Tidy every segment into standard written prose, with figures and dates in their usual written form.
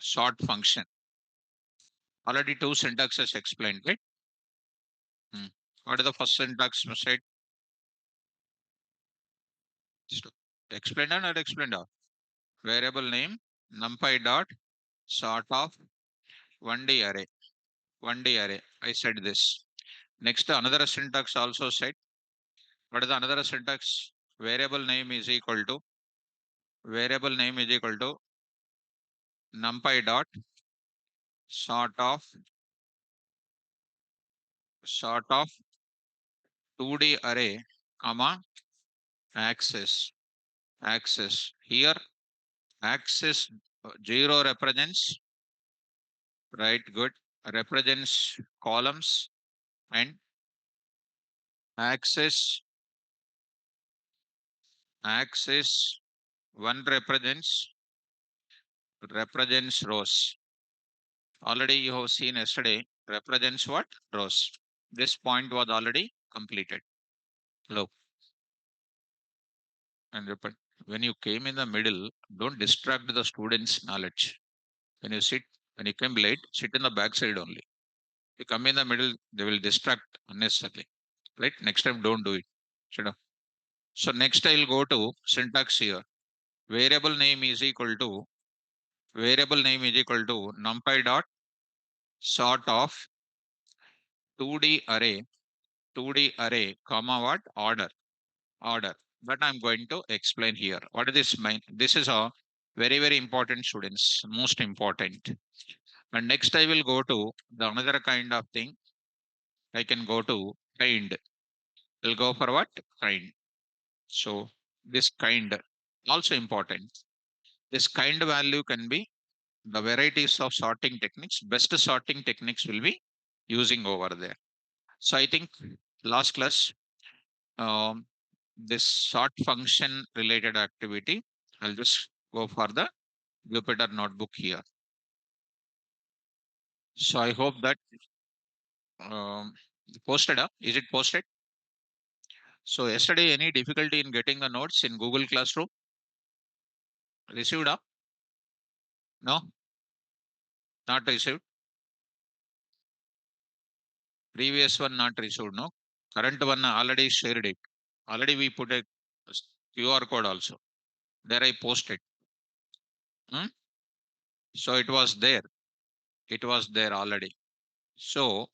sort function. Already two syntaxes explained, right? What is the first syntax said? Explained or not explained? Variable name numpy dot sort of 1D array. 1D array. I said this. Next, another syntax also said. What is the another syntax? Variable name is equal to numpy dot sort of 2D array, comma access. Here access 0 represents, right? Good. Represents columns, and access 1 represents rows. Already you have seen yesterday represents what? Rows. This point was already completed. Look, and repeat. When you came in the middle, don't distract the students' knowledge. When you sit, when you came late, sit in the back side only. You come in the middle, they will distract unnecessarily. Right? Next time, don't do it. Shut up. So next I'll go to syntax here. Variable name is equal to numpy dot sort of 2D array, comma what? Order. That I'm going to explain here. What is this mean? This is a very, very important, students, most important. And next I will go to the another kind of thing. I can go to kind. I'll go for what? Kind. So this kind also important. This kind value can be the varieties of sorting techniques. Best sorting techniques will be using over there. So I think last class, um, this sort function related activity, I'll just go for the Jupyter notebook here. So I hope that posted up. Is it posted? So yesterday, any difficulty in getting the notes in Google Classroom? Received up? No, not received. Previous one not received. No, current one already shared it. Already we put a QR code also. There I posted. Hmm? So it was there. It was there already. So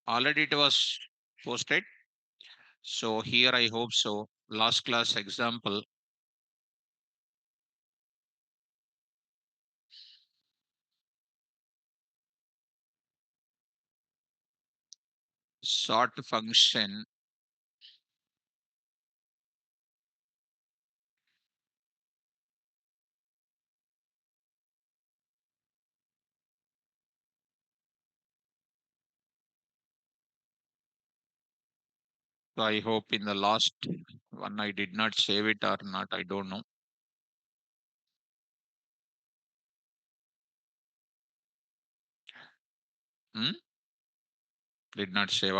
already it was posted. So here I hope so. Last class example. Sort function. So I hope in the last one I did not save it or not. I don't know. Hmm? Did not save.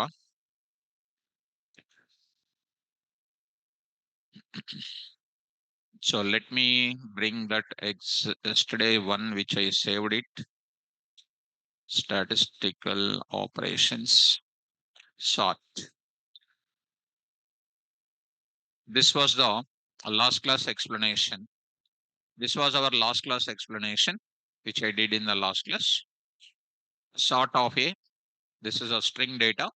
So let me bring that yesterday one which I saved it. Statistical operations sort. This was the last class explanation. This was our last class explanation, which I did in the last class. Sort of a, this is a string data.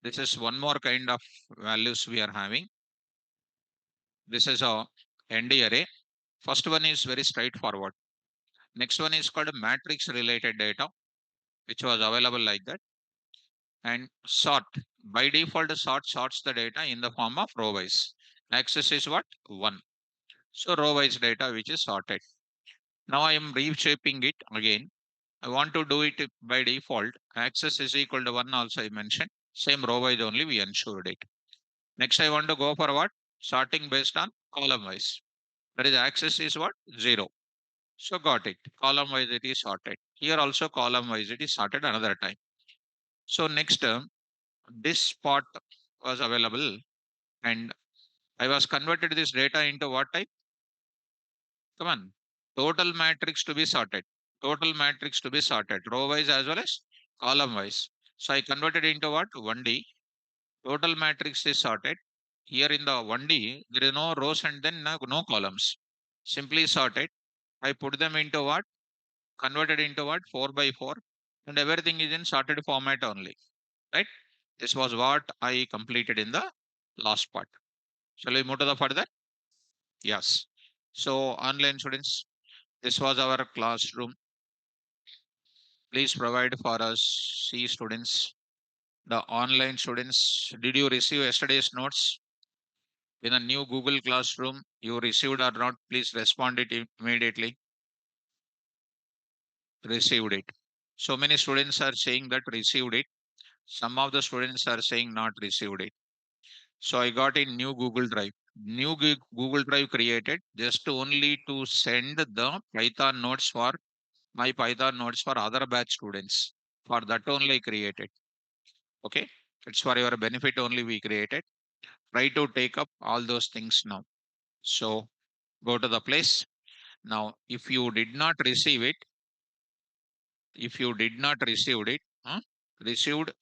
This is one more kind of values we are having. This is a ND array. First one is very straightforward. Next one is called matrix related data, which was available like that. And sort, by default, sort sorts the data in the form of row wise. Access is what? 1. So row wise data which is sorted. Now I am reshaping it again. I want to do it by default. Access is equal to 1 also I mentioned. Same row wise only we ensured it. Next I want to go for what? Sorting based on column wise. That is access is what? 0. So got it. Column wise it is sorted. Here also column wise it is sorted another time. So next term, this part was available and I was converted this data into what type? Come on. Total matrix to be sorted. Total matrix to be sorted, row wise as well as column wise. So I converted into what? 1D. Total matrix is sorted. Here in the 1D, there is no rows and then no columns. Simply sorted. I put them into what? Converted into what? 4 by 4. And everything is in sorted format only. Right? This was what I completed in the last part. Shall we move to the further? Yes. So online students, this was our classroom. Please provide for us, see students, the online students. Did you receive yesterday's notes in a new Google Classroom? You received or not? Please respond it immediately. Received it. So many students are saying that received it. Some of the students are saying not received it. So I got a new Google Drive. New Google Drive created just only to send the Python notes for my Python notes for other batch students. For that only created. Okay. It's for your benefit only we created. Try to take up all those things now. So go to the place. Now, if you did not receive it, if you did not received it, received,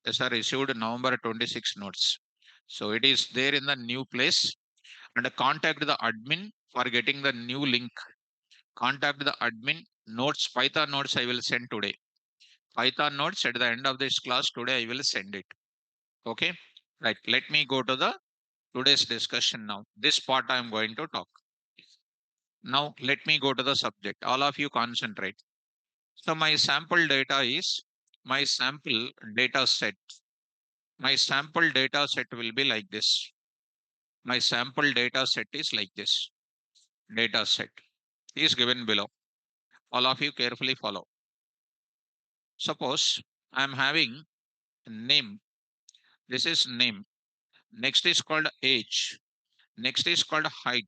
yes, sir, received November 26 notes. So it is there in the new place and contact the admin for getting the new link. Contact the admin notes, Python notes I will send today. Python notes at the end of this class today I will send it. Okay. Right. Let me go to the today's discussion now. This part I am going to talk. Now let me go to the subject. All of you concentrate. So my sample data is my sample data set. My sample data set will be like this. My sample data set is like this. Data set is given below. All of you carefully follow. Suppose I am having name. This is name. Next is called age. Next is called height.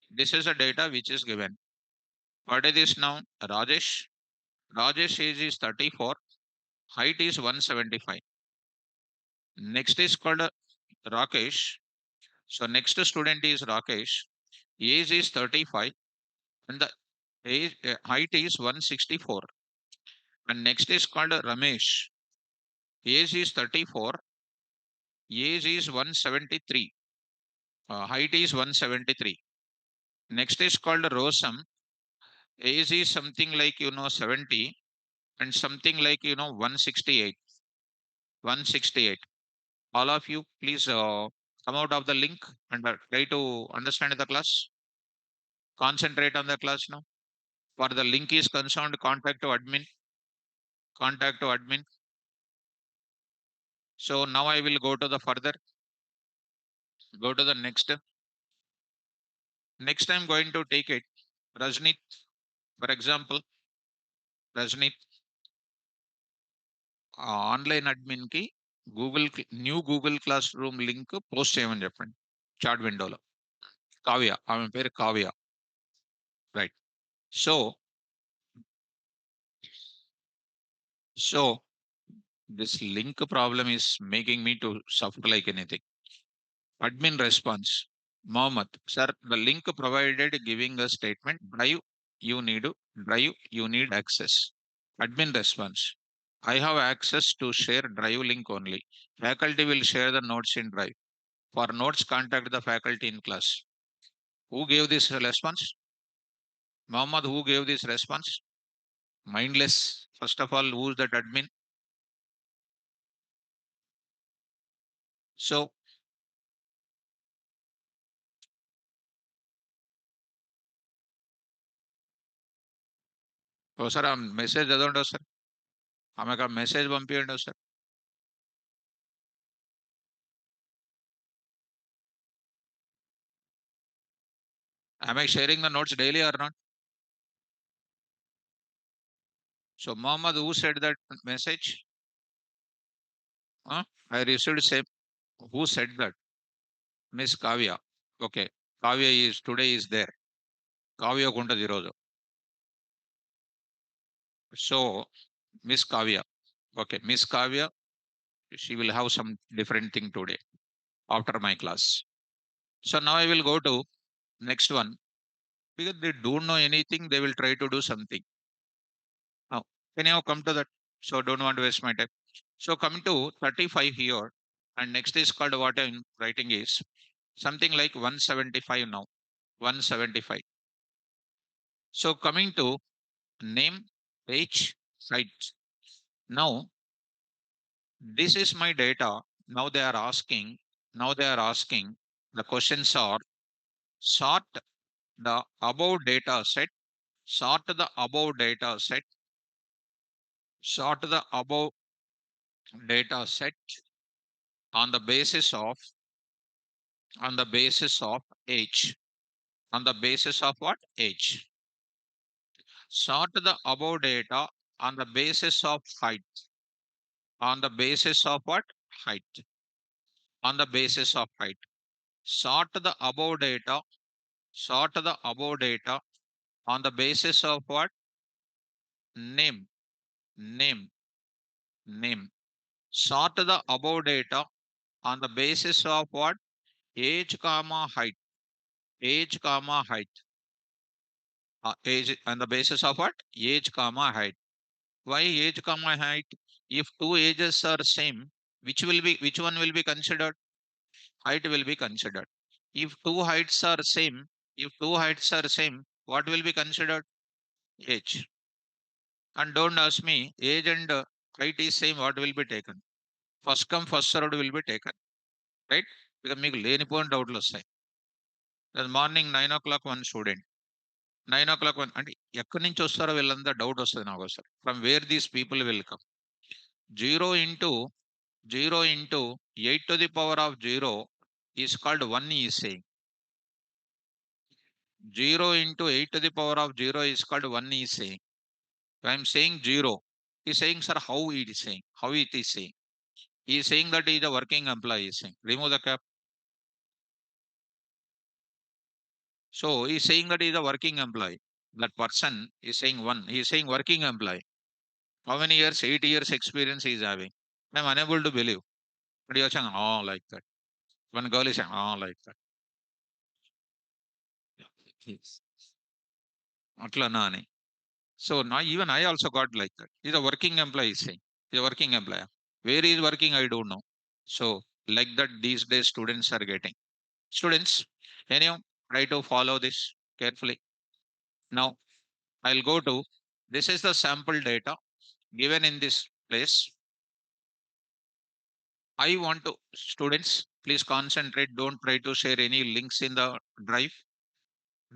This is a data which is given. What is this now? Rajesh. Rajesh age is 34. Height is 175. Next is called Rakesh. So next student is Rakesh. Age is 35 and the height is 164. And next is called Ramesh. Age is 34. Age is 173. Height is 173. Next is called Rosam. Age is something like 70 and something like 168. 168. All of you please come out of the link and try to understand the class. Concentrate on the class now. For the link is concerned, contact to admin. Contact to admin. So now I will go to the further. Go to the next. Next I'm going to take it. Rajnit, for example, Rajnit, online admin కి new Google classroom link post చేయమని చెప్పండి chat విండోలో. కావ్య, ఆమె పేరు Kavya. Right. So so this link problem is making me to suffer like anything. Admin response. Mohammed, sir, the link provided giving a statement drive you need access. Admin response. I have access to share drive link only. Faculty will share the notes in drive. For notes, contact the faculty in class. Who gave this response? Mohammed, who gave this response? Mindless. First of all, who's that admin? So, sir ఆ message చదవండి sir. ఆమెకు ఆ message పంపించండి sir. Am I sharing the notes daily or not? So, Mohammed, who said that message? Huh? I received same. Who said that? Miss Kavya. Okay. Kavya is today is there. Kavya kuntadi roju. So, Miss Kavya. Okay. Miss Kavya, she will have some different thing today after my class. So now I will go to next one. because they don't know anything, they will try to do something. Now, can you come to that? So don't want to waste my time. So coming to 35 here, and next is called what I'm writing is something like 175 now. 175. So coming to name, age, height. Now, this is my data. Now they are asking, the questions are sort the above data set, sort the above data set, sort the above data set on the basis of, on the basis of age, on the basis of what? Age. Sort the above data on the basis of height, on the basis of what? Height, on the basis of height. Sort the above data, sort the above data on the basis of what? Name, name, name. Sort the above data on the basis of what? Age comma height, age comma height. Age on the basis of what? Age comma height. Why age comma height? If two ages are same, which one will be considered? Height will be considered. If two heights are same, if two heights are same, what will be considered? Age. And don't ask me, age and height is same, what will be taken? First come, first served will be taken. Right? Because మీకు లేనిపోయిన డౌట్లు వస్తాయి. Morning 9 o'clock one student, 9 o'clock one అంటే ఎక్కడి నుంచి వస్తారో వీళ్ళంతా doubt వస్తుంది నాకు ఒకసారి. From where these people will come. 0 into 0 into 8 to the power of 0 is called 1 is saying. 0 into 8 to the power of 0 is called 1 is saying. I am saying 0. He is saying, sir, how it is saying? How it is saying? He is saying that he is a working employee. He is saying, remove the cap. So he is saying that he is a working employee. That person is saying 1. He is saying working employee. How many years? 8 years experience he is having. I am unable to believe. But you are saying, oh, like that. One girl is saying, oh, like that. Yes. అట్లనా అని. So now even I also got like that. He's a working employee, he's saying. He's a working employee. Where he is working, I don't know. So like that, these days students are getting. Students, can you try to follow this carefully? Now I'll go to, this is the sample data given in this place. I want to, students, please concentrate. Don't try to share any links in the drive.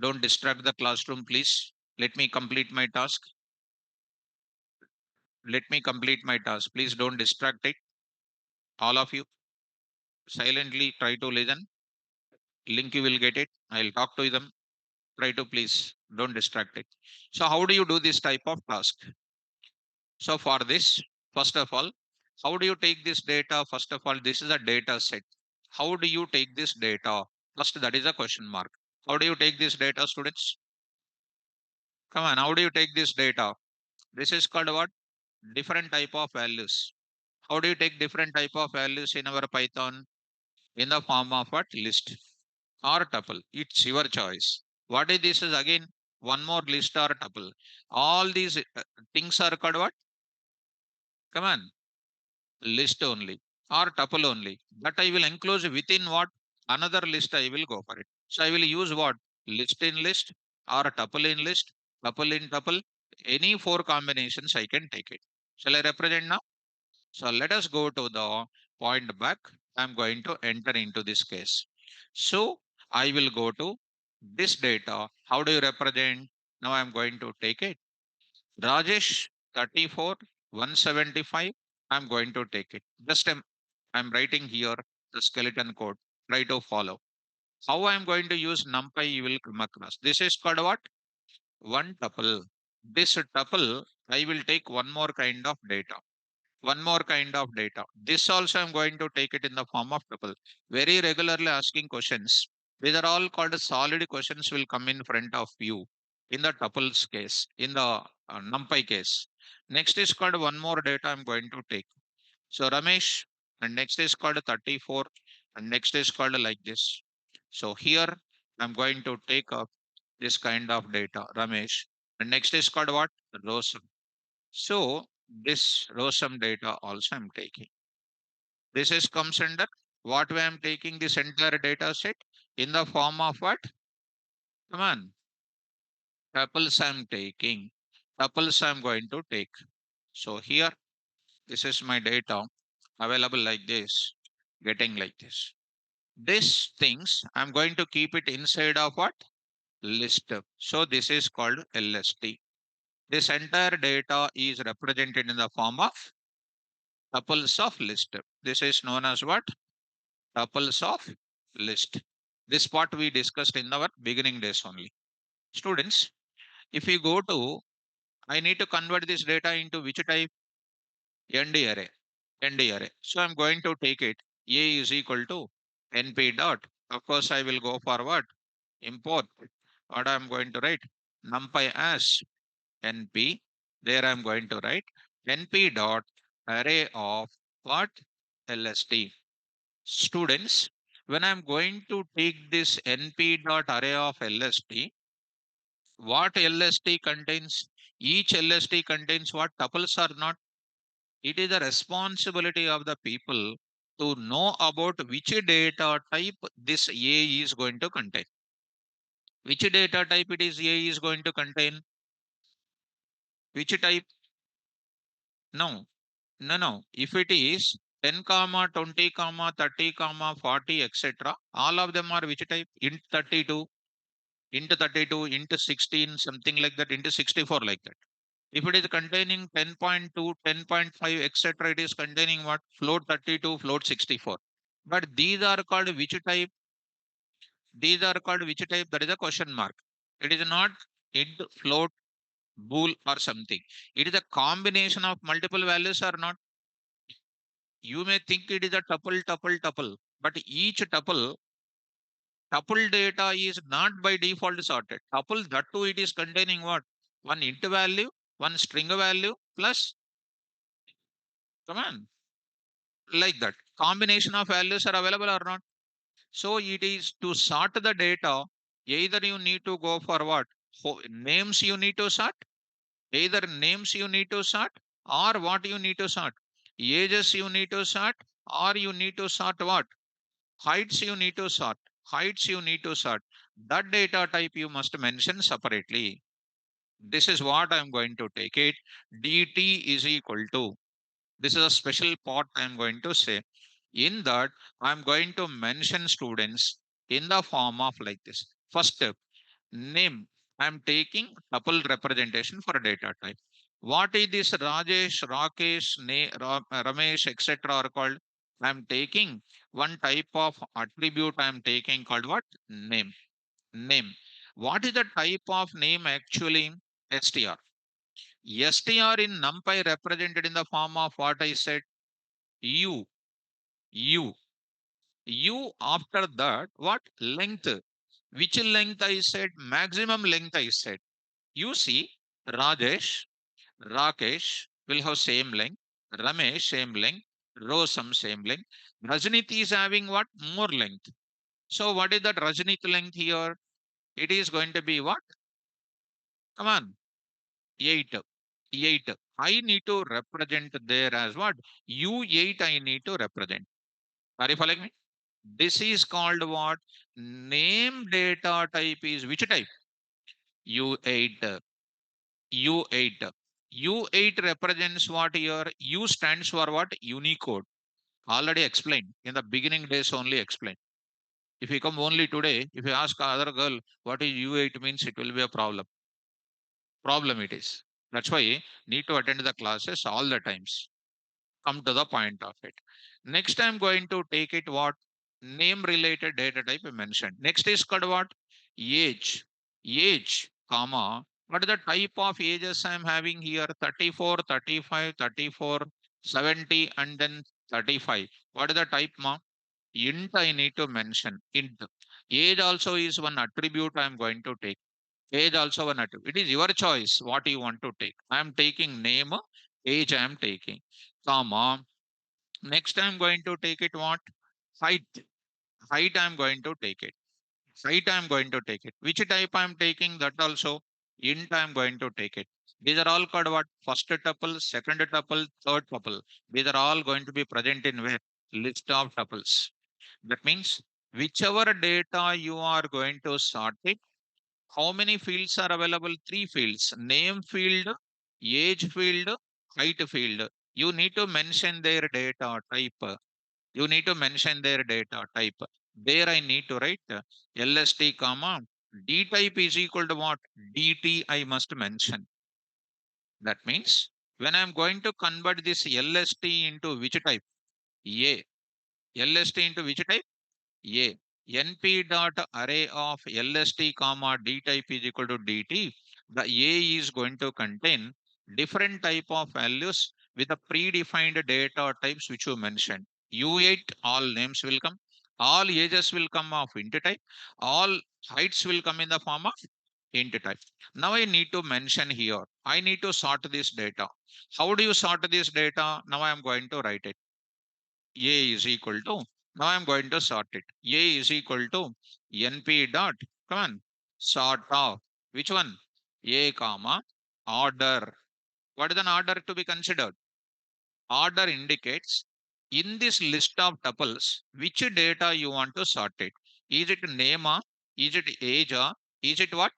Don't distract the classroom, please. Let me complete my task. Let me complete my task. Please don't distract it. All of you, silently try to listen. Link you will get it. I'll talk to them. Try to please don't distract it. So how do you do this type of task? So for this, first of all, how do you take this data? First of all, this is a data set. How do you take this data? First, that is a question mark. How do you take this data, students? Come on, how do you take this data? This is called what? Different type of values. How do you take different type of values in our Python? In the form of what? List or tuple. It's your choice. What is this? Is again one more list or tuple. All these things are called what? Come on, list only or tuple only. But I will enclose within what? Another list I will go for it. So I will use what? List in list or tuple in list, tuple in tuple. Any four combinations I can take it. Shall I represent now? So let us go to the point back. I'm going to enter into this case. So I will go to this data. How do you represent? Now I'm going to take it. Rajesh 34, 175. I'm going to take it. Just I'm writing here the skeleton code. Try to follow. How I'm going to use NumPy you will come across. This is called what? One tuple. This tuple, I will take one more kind of data. One more kind of data. This also I'm going to take it in the form of tuple. Very regularly asking questions. These are all called solid questions will come in front of you in the tuples case, in the NumPy case. Next is called one more data I'm going to take. So Ramesh, and next is called 34, and next is called like this. So here I'm going to take up this kind of data, Ramesh. And next is called what? Row sum. So this row sum data also I'm taking. This is comes under what way I'm taking this entire data set in the form of what? Come on, tuples I'm taking. Tuples I'm going to take. So here, this is my data available like this, getting like this. These things I'm going to keep it inside of what? List. So this is called LST. This entire data is represented in the form of tuples of list. This is known as what? Tuples of list. This part we discussed in our beginning days only. Students, if you go to, I need to convert this data into which type? ndarray. ndarray. So I'm going to take it. A is equal to np dot. Of course, I will go forward. Import. What I'm going to write? NumPy as np. There I'm going to write np dot array of what? LST. Students, when I'm going to take this np dot array of LST, what LST contains? Each LST contains what? Tuples or not? It is the responsibility of the people to know about which data type this A is going to contain. Which data type it is A is going to contain? Which type? No, no. If it is 10 comma 20 comma 30 comma 40 etc., all of them are which type? Int 32, int 32, int 16, something like that, int 64 like that. If it is containing 10.2, 10.5, etc., it is containing what? Float 32, float 64. But these are called which type? These are called which type? That is a question mark. It is not int, float, bool or something. It is a combination of multiple values or not. You may think it is a tuple, but each tuple data is not by default sorted. Tuple, that too, it is containing what? One int value, one string value, plus, come on, like that. Combination of values are available or not. So it is to sort the data, either you need to go for what? Names you need to sort, either names you need to sort, or what you need to sort? Ages you need to sort, or you need to sort what? Heights you need to sort. Heights you need to sort. That data type you must mention separately. This is what I'm going to take it. dt is equal to. This is a special part I'm going to say. In that, I'm going to mention students in the form of like this. First step, name. I'm taking tuple representation for data type. What is this Rajesh, Rakesh, Ramesh, etc. are called? I'm taking one type of attribute I'm taking called what? Name. Name. What is the type of name actually? str. str in NumPy represented in the form of what I said? U. U. U after that, what? Length. Which length I said? Maximum length I said. You see, Rajesh, Rakesh will have same length. Ramesh, same length. Rosam, same length. Rajnit is having what? More length. So what is that Rajnit length here? It is going to be what? Come on. 8. 8. I need to represent there as what? U8 I need to represent. Are you following me? This is called what? Name data type is which type? U8. U8. U8 represents what here? U stands for what? Unicode. Already explained. In the beginning days only explained. If you come only today, if you ask other girl what is U8 means, it will be a problem. Problem it is. That's why need to attend the classes all the times. Come to the point of it. Next, I'm going to take it what? Name related data type I mentioned. Next is called what? Age. Age, comma. What is the type of ages I'm having here? 34, 35, 34, 70, and then 35. What is the type, ma? Int I need to mention. Int. Age also is one attribute I'm going to take. Age also one attribute. It is your choice what you want to take. I am taking name, age I am taking, comma. Next I'm going to take it what? Height. Height I'm going to take it. Height I'm going to take it. Which type I'm taking, that also int I'm going to take it. These are all called what? First tuple, second tuple, third tuple. These are all going to be present in where? List of tuples. That means whichever data you are going to sort it, how many fields are available? Three fields: name field, age field, height field. You need to mention their data type. You need to mention their data type. There I need to write LST comma D type is equal to what? DT I must mention. That means when I'm going to convert this LST into which type? A. LST into which type? A. np.array of LST comma D type is equal to DT. The A is going to contain different type of values with the predefined data types which you mentioned. U8, all names will come. All ages will come of int type. All heights will come in the form of int type. Now I need to mention here. I need to sort this data. How do you sort this data? Now I am going to write it. A is equal to, now I'm going to sort it. A is equal to np dot, come on, sort of, which one? A comma, order. What is an order to be considered? Order indicates in this list of tuples, which data you want to sort it. Is it name? Is it age? Is it what?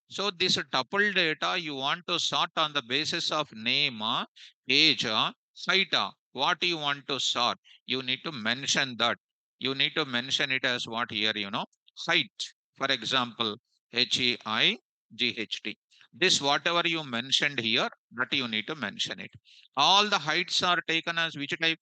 So this tuple data you want to sort on the basis of name, age, height. What you want to sort, you need to mention that. You need to mention it as what here, height. For example, HEIGHT. This whatever you mentioned here, that you need to mention it. All the heights are taken as which type?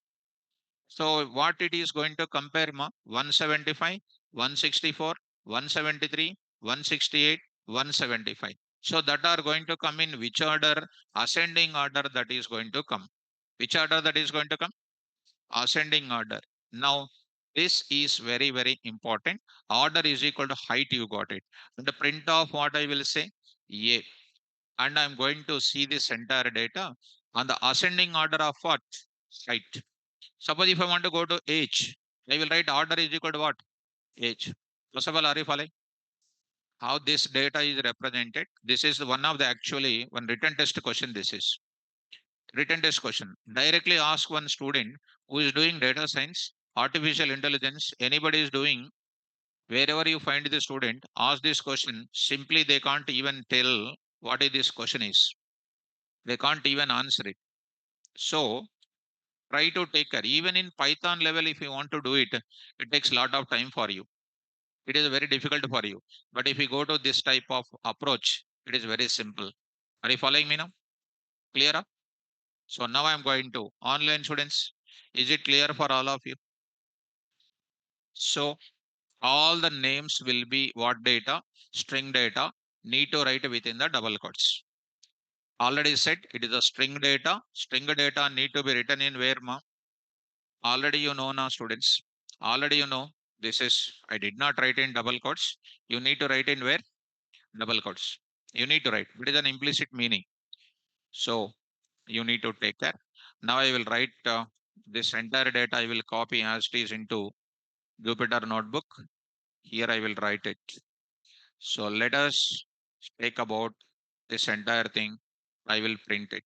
So what it is going to compare, 175, 164, 173, 168, 175. So that are going to come in which order? Ascending order that is going to come. Which order that is going to come? Ascending order. Now this is very, very important. Order is equal to height, you got it. And the print of what I will say? A. And I'm going to see this entire data on the ascending order of what? Height. Suppose if I want to go to age, I will write order is equal to what? Age. First of all, are you following? How this data is represented? This is one of the actually one written test question. This is written test question. Directly ask one student who is doing data science, artificial intelligence, anybody is doing, wherever you find the student, ask this question. Simply they can't even tell what is this question is. They can't even answer it. So try to take care. Even in Python level, if you want to do it, it takes a lot of time for you. It is very difficult for you. But if you go to this type of approach, it is very simple. Are you following me now? Clear up? So now I'm going to online students. Is it clear for all of you? So all the names will be what data? String data. Need to write within the double quotes. Already said it is a string data. String data need to be written in where, ma? Already you know now, students. Already you know. This is, I did not write in double quotes. You need to write in where? Double quotes. You need to write. It is an implicit meaning. So you need to take care. Now I will write this entire data. I will copy as it is into Jupyter notebook. Here I will write it. So let us take about this entire thing. I will print it.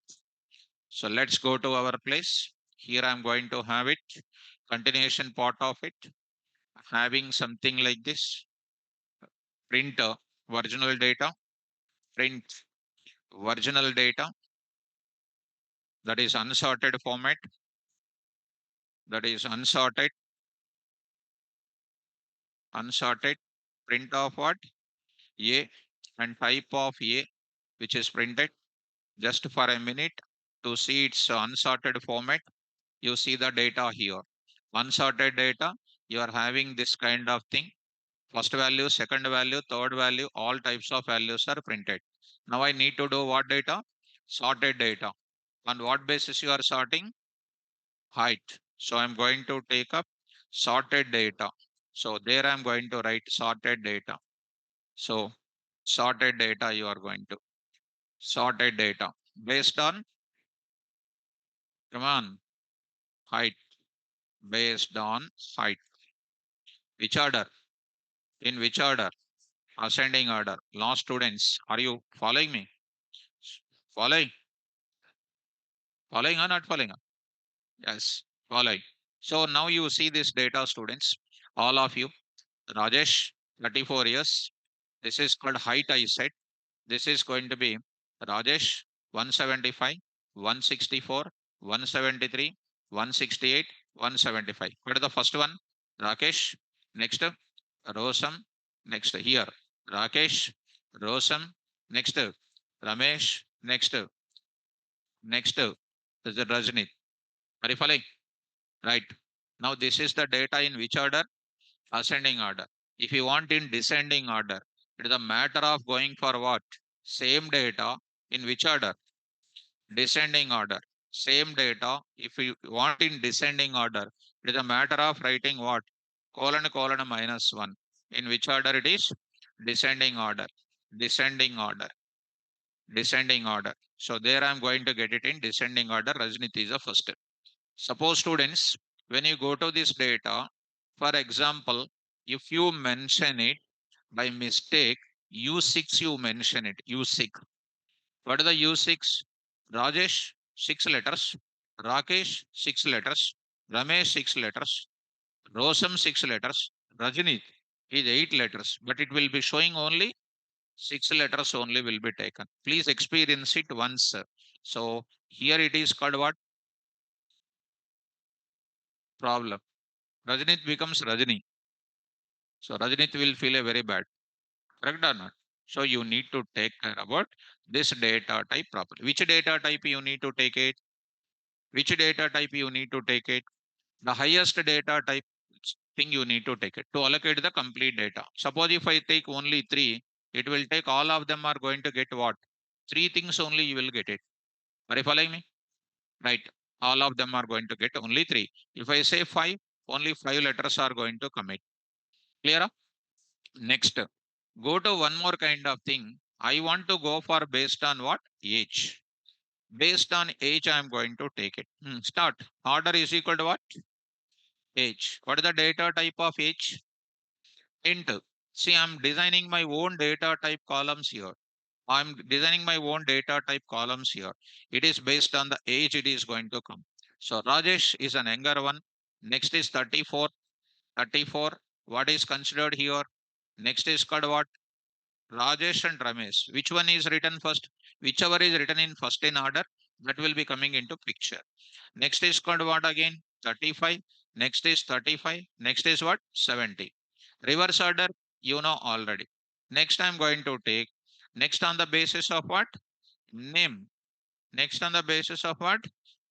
So let's go to our place. Here I'm going to have it. Continuation part of it. Having something like this. Print original data. Print original data. That is unsorted format. That is unsorted. Unsorted. Print of what? A and type of A which is printed. Just for a minute to see its unsorted format. You see the data here. Unsorted data. You are having this kind of thing. First value, second value, third value, all types of values are printed. Now I need to do what data? Sorted data. On what basis you are sorting? Height. So I'm going to take up sorted data. So there I'm going to write sorted data. So sorted data you are going to. Sorted data. Based on, come on, height. Based on height. Which order? In which order? Ascending order. Now students, are you following me? Following? Following or not following? Yes, following. So now you see this data students, all of you. Rajesh, 34 years. This is called height I said. This is going to be Rajesh 175, 164, 173, 168, 175. What is the first one? Rakesh. Next, Rosam. Next, here. Rakesh, Rosam. Next, Ramesh. Next, is the Rajni. Are you following? Right. Now this is the data in which order? Ascending order. If you want in descending order, it is a matter of going for what? Same data in which order? Descending order. Same data. If you want in descending order, it is a matter of writing what? Colon minus 1. In which order it is? Descending order. Descending order. Descending order. So there I am going to get it in descending order. Rajnit is the first. Suppose students, when you go to this data, for example, if you mention it by mistake, U6 you mention it, U6. What is the U6? Rajesh, 6 letters. Rakesh, 6 letters. Ramesh, 6 letters. Rosam, 6 letters. Rajini is 8 letters, but it will be showing only 6 letters only will be taken. Please experience it once. So here it is called what? Problem. Rajnit becomes Rajni. So Rajnit will feel a very bad. Correct or not? So you need to take care about this data type properly. Which data type you need to take it? Which data type you need to take it? The highest data type thing you need to take it to allocate the complete data. Suppose if I take only three, it will take all of them are going to get what? Three things only you will get it. Are you following me? Right. All of them are going to get only three. If I say five, only 5 letters are going to commit. Clear? Next, go to one more kind of thing. I want to go for based on what? Age. Based on age, I am going to take it. Start. Order is equal to what? Age. What is the data type of age? Int. See, I'm designing my own data type columns here. I'm designing my own data type columns here. It is based on the age it is going to come. So Rajesh is an younger one. Next is 34. 34. What is considered here? Next is called what? Rajesh and Ramesh. Which one is written first? Whichever is written in first in order, that will be coming into picture. Next is called what again? 35. Next is 35. Next is what? 70. Reverse order, you know already. Next I'm going to take. Next on the basis of what? Name. Next on the basis of what?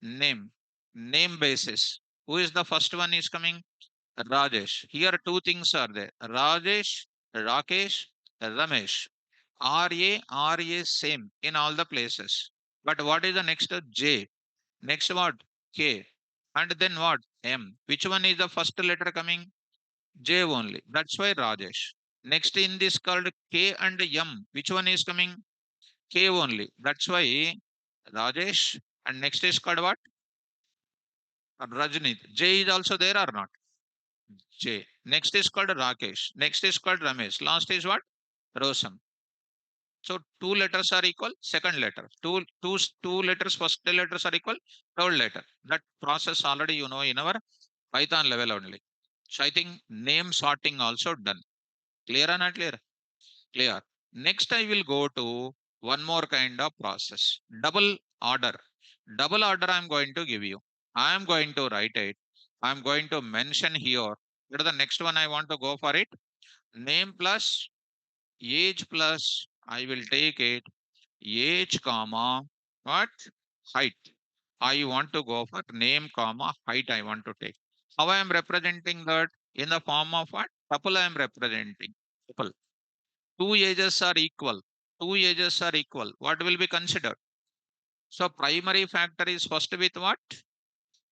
Name. Name basis. Who is the first one is coming? Rajesh. Here two things are there. Rajesh, Rakesh, Ramesh. RA same in all the places. But what is the next? J. Next what? K. And then what? M. Which one is the first letter coming? J only. That's why Rajesh. Next in this called K and M. Which one is coming? K only. That's why Rajesh. And next is called what? Rajnit. J is also there or not? J. Next is called Rakesh. Next is called Ramesh. Last is what? Rosam. So two letters are equal, second letter. Two letters, first letters are equal, third letter. That process already you know in our Python level only. So I think name sorting also done. Clear or not clear? Clear. Next I will go to one more kind of process. Double order. Double order I am going to give you. I am going to write it. I am going to mention here. What is the next one I want to go for it? Name plus age plus I will take it age comma what height. I want to go for name comma height I want to take. How I am representing that? In the form of what? Tuple I am representing. Tuple. Two ages are equal. Two ages are equal. What will be considered? So primary factor is first with what?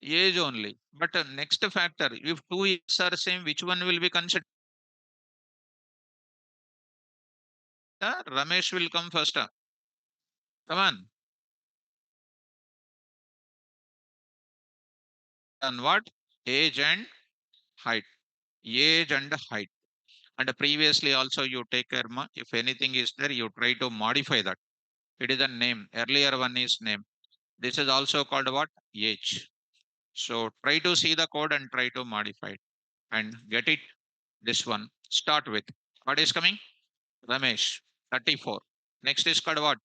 Age only. But next factor, if two ages are same, which one will be considered? Ramesh will come first. Come on. And what? Age and height. Age and height. And previously also you take care, if anything is there, you try to modify that. It is a name. Earlier one is name. This is also called what? Age. So try to see the code and try to modify it and get it. This one. Start with. What is coming? Ramesh, 34. Next is called what?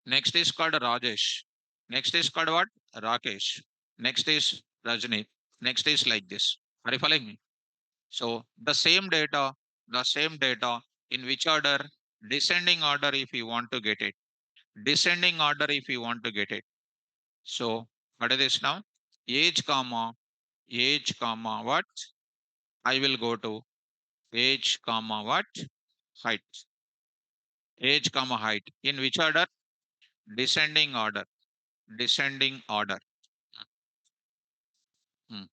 Next is called Rajesh. Next is called what? Rakesh. Next is Rajni. Next is like this. Are you following me? So the same data in which order? Descending order if you want to get it. Descending order if you want to get it. So what is this now? Age comma what? I will go to age comma what? Height. Age comma height. In which order? Descending order. Descending order. Hmm.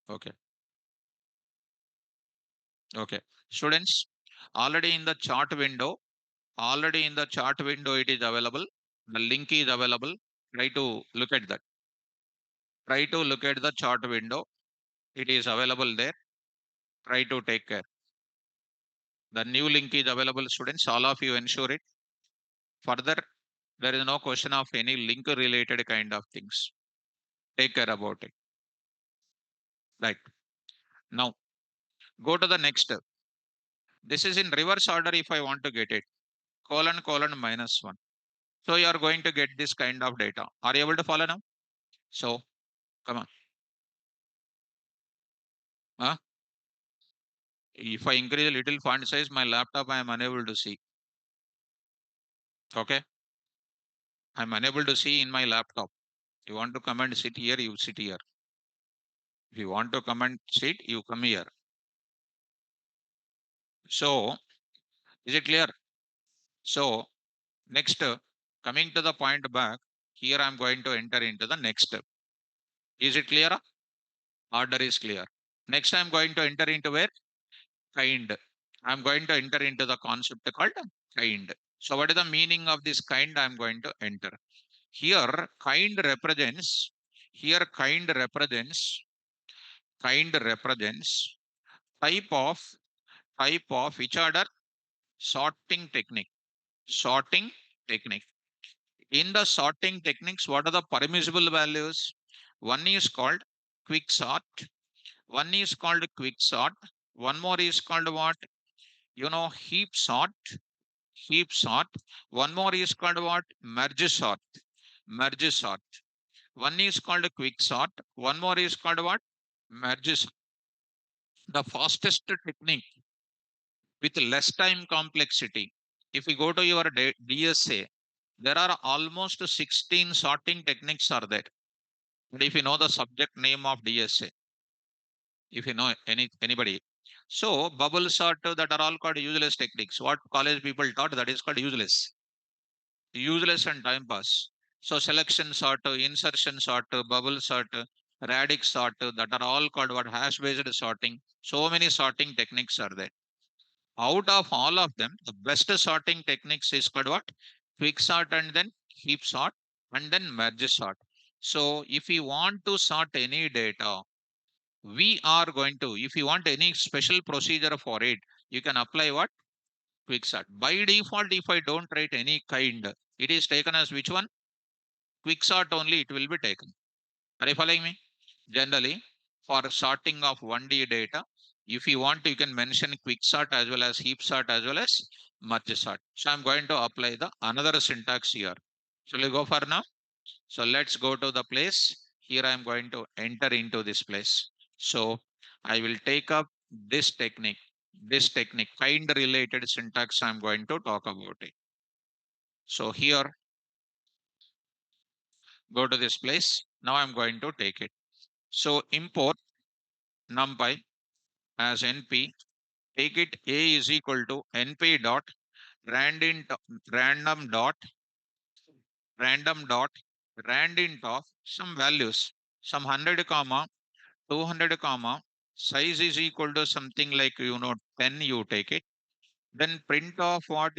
Okay. Okay. Students, already in the chart window, it is available. The link is available. Try to look at that. Try to look at the chart window. It is available there. Try to take care. The new link is available, students. All of you ensure it. Further, there is no question of any link related kind of things. Take care about it. Right. Now, go to the next step. This is in reverse order if I want to get it. Colon, colon, minus 1. So you are going to get this kind of data. Are you able to follow now? So, come on. Huh? If I increase a little font size, my laptop I am unable to see. Okay. I'm unable to see in my laptop. You want to come and sit here, you sit here. If you want to come and sit, you come here. So, is it clear? So, next, coming to the point back, here I'm going to enter into the next step. Is it clear? Order is clear. Next, I'm going to enter into where? Kind. I'm going to enter into the concept called kind. So, what is the meaning of this kind? I'm going to enter. Here, here kind represents type of which order? Sorting technique. Sorting technique. In the sorting techniques, what are the permissible values? One is called quick sort. One is called quick sort. One more is called what? Heap sort. Heap sort. One more is called what? Merge sort. Merge sort. One is called quick sort. One more is called what? Merge sort. The fastest technique with less time complexity. If you go to your DSA, there are almost 16 sorting techniques are there. And if you know the subject name of DSA, if you know anybody. So bubble sort that are all called useless techniques. What college people taught, that is called useless. Useless and time pass. So selection sort, insertion sort, bubble sort, radix sort, that are all called what? Hash based sorting. So many sorting techniques are there. Out of all of them, the best sorting techniques is called what? Quick sort and then heap sort and then merge sort. So if you want to sort any data, we are going to, if you want any special procedure for it, you can apply what? Quick sort. By default, if I don't write any kind, it is taken as which one? Quick sort only it will be taken. Are you following me? Generally, for sorting of 1D data, if you want, you can mention quick sort as well as heap sort as well as merge sort. So I'm going to apply the another syntax here. Shall we go for now? So let's go to the place. Here I'm going to enter into this place. So I will take up this technique, kind related syntax I'm going to talk about it. So here, go to this place. Now I'm going to take it. So import NumPy as np, take it a is equal to np dot random dot random dot randint of some values, some 100 comma 200 comma size is equal to something like 10, you take it, then print of what?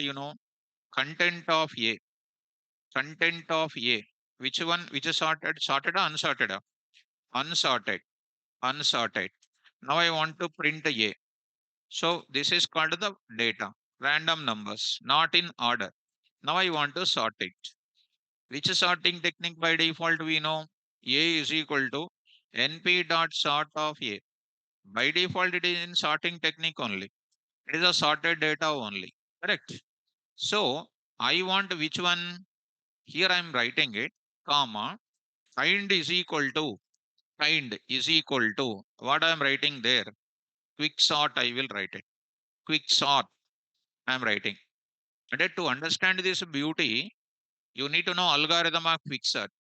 Content of a, content of a, which one? Which is sorted or unsorted? Unsorted. Unsorted. Now I want to print a. So this is called the data, random numbers, not in order. Now I want to sort it. Which sorting technique by default we know? A is equal to np.sort of A. By default, it is in sorting technique only. It is a sorted data only. Correct. So I want which one? Here I am writing it, comma, kind is equal to, kind is equal to, what I am writing there? Quick sort I will write it. Quick sort I am writing. And to understand this beauty, you need to know algorithm of quick sort.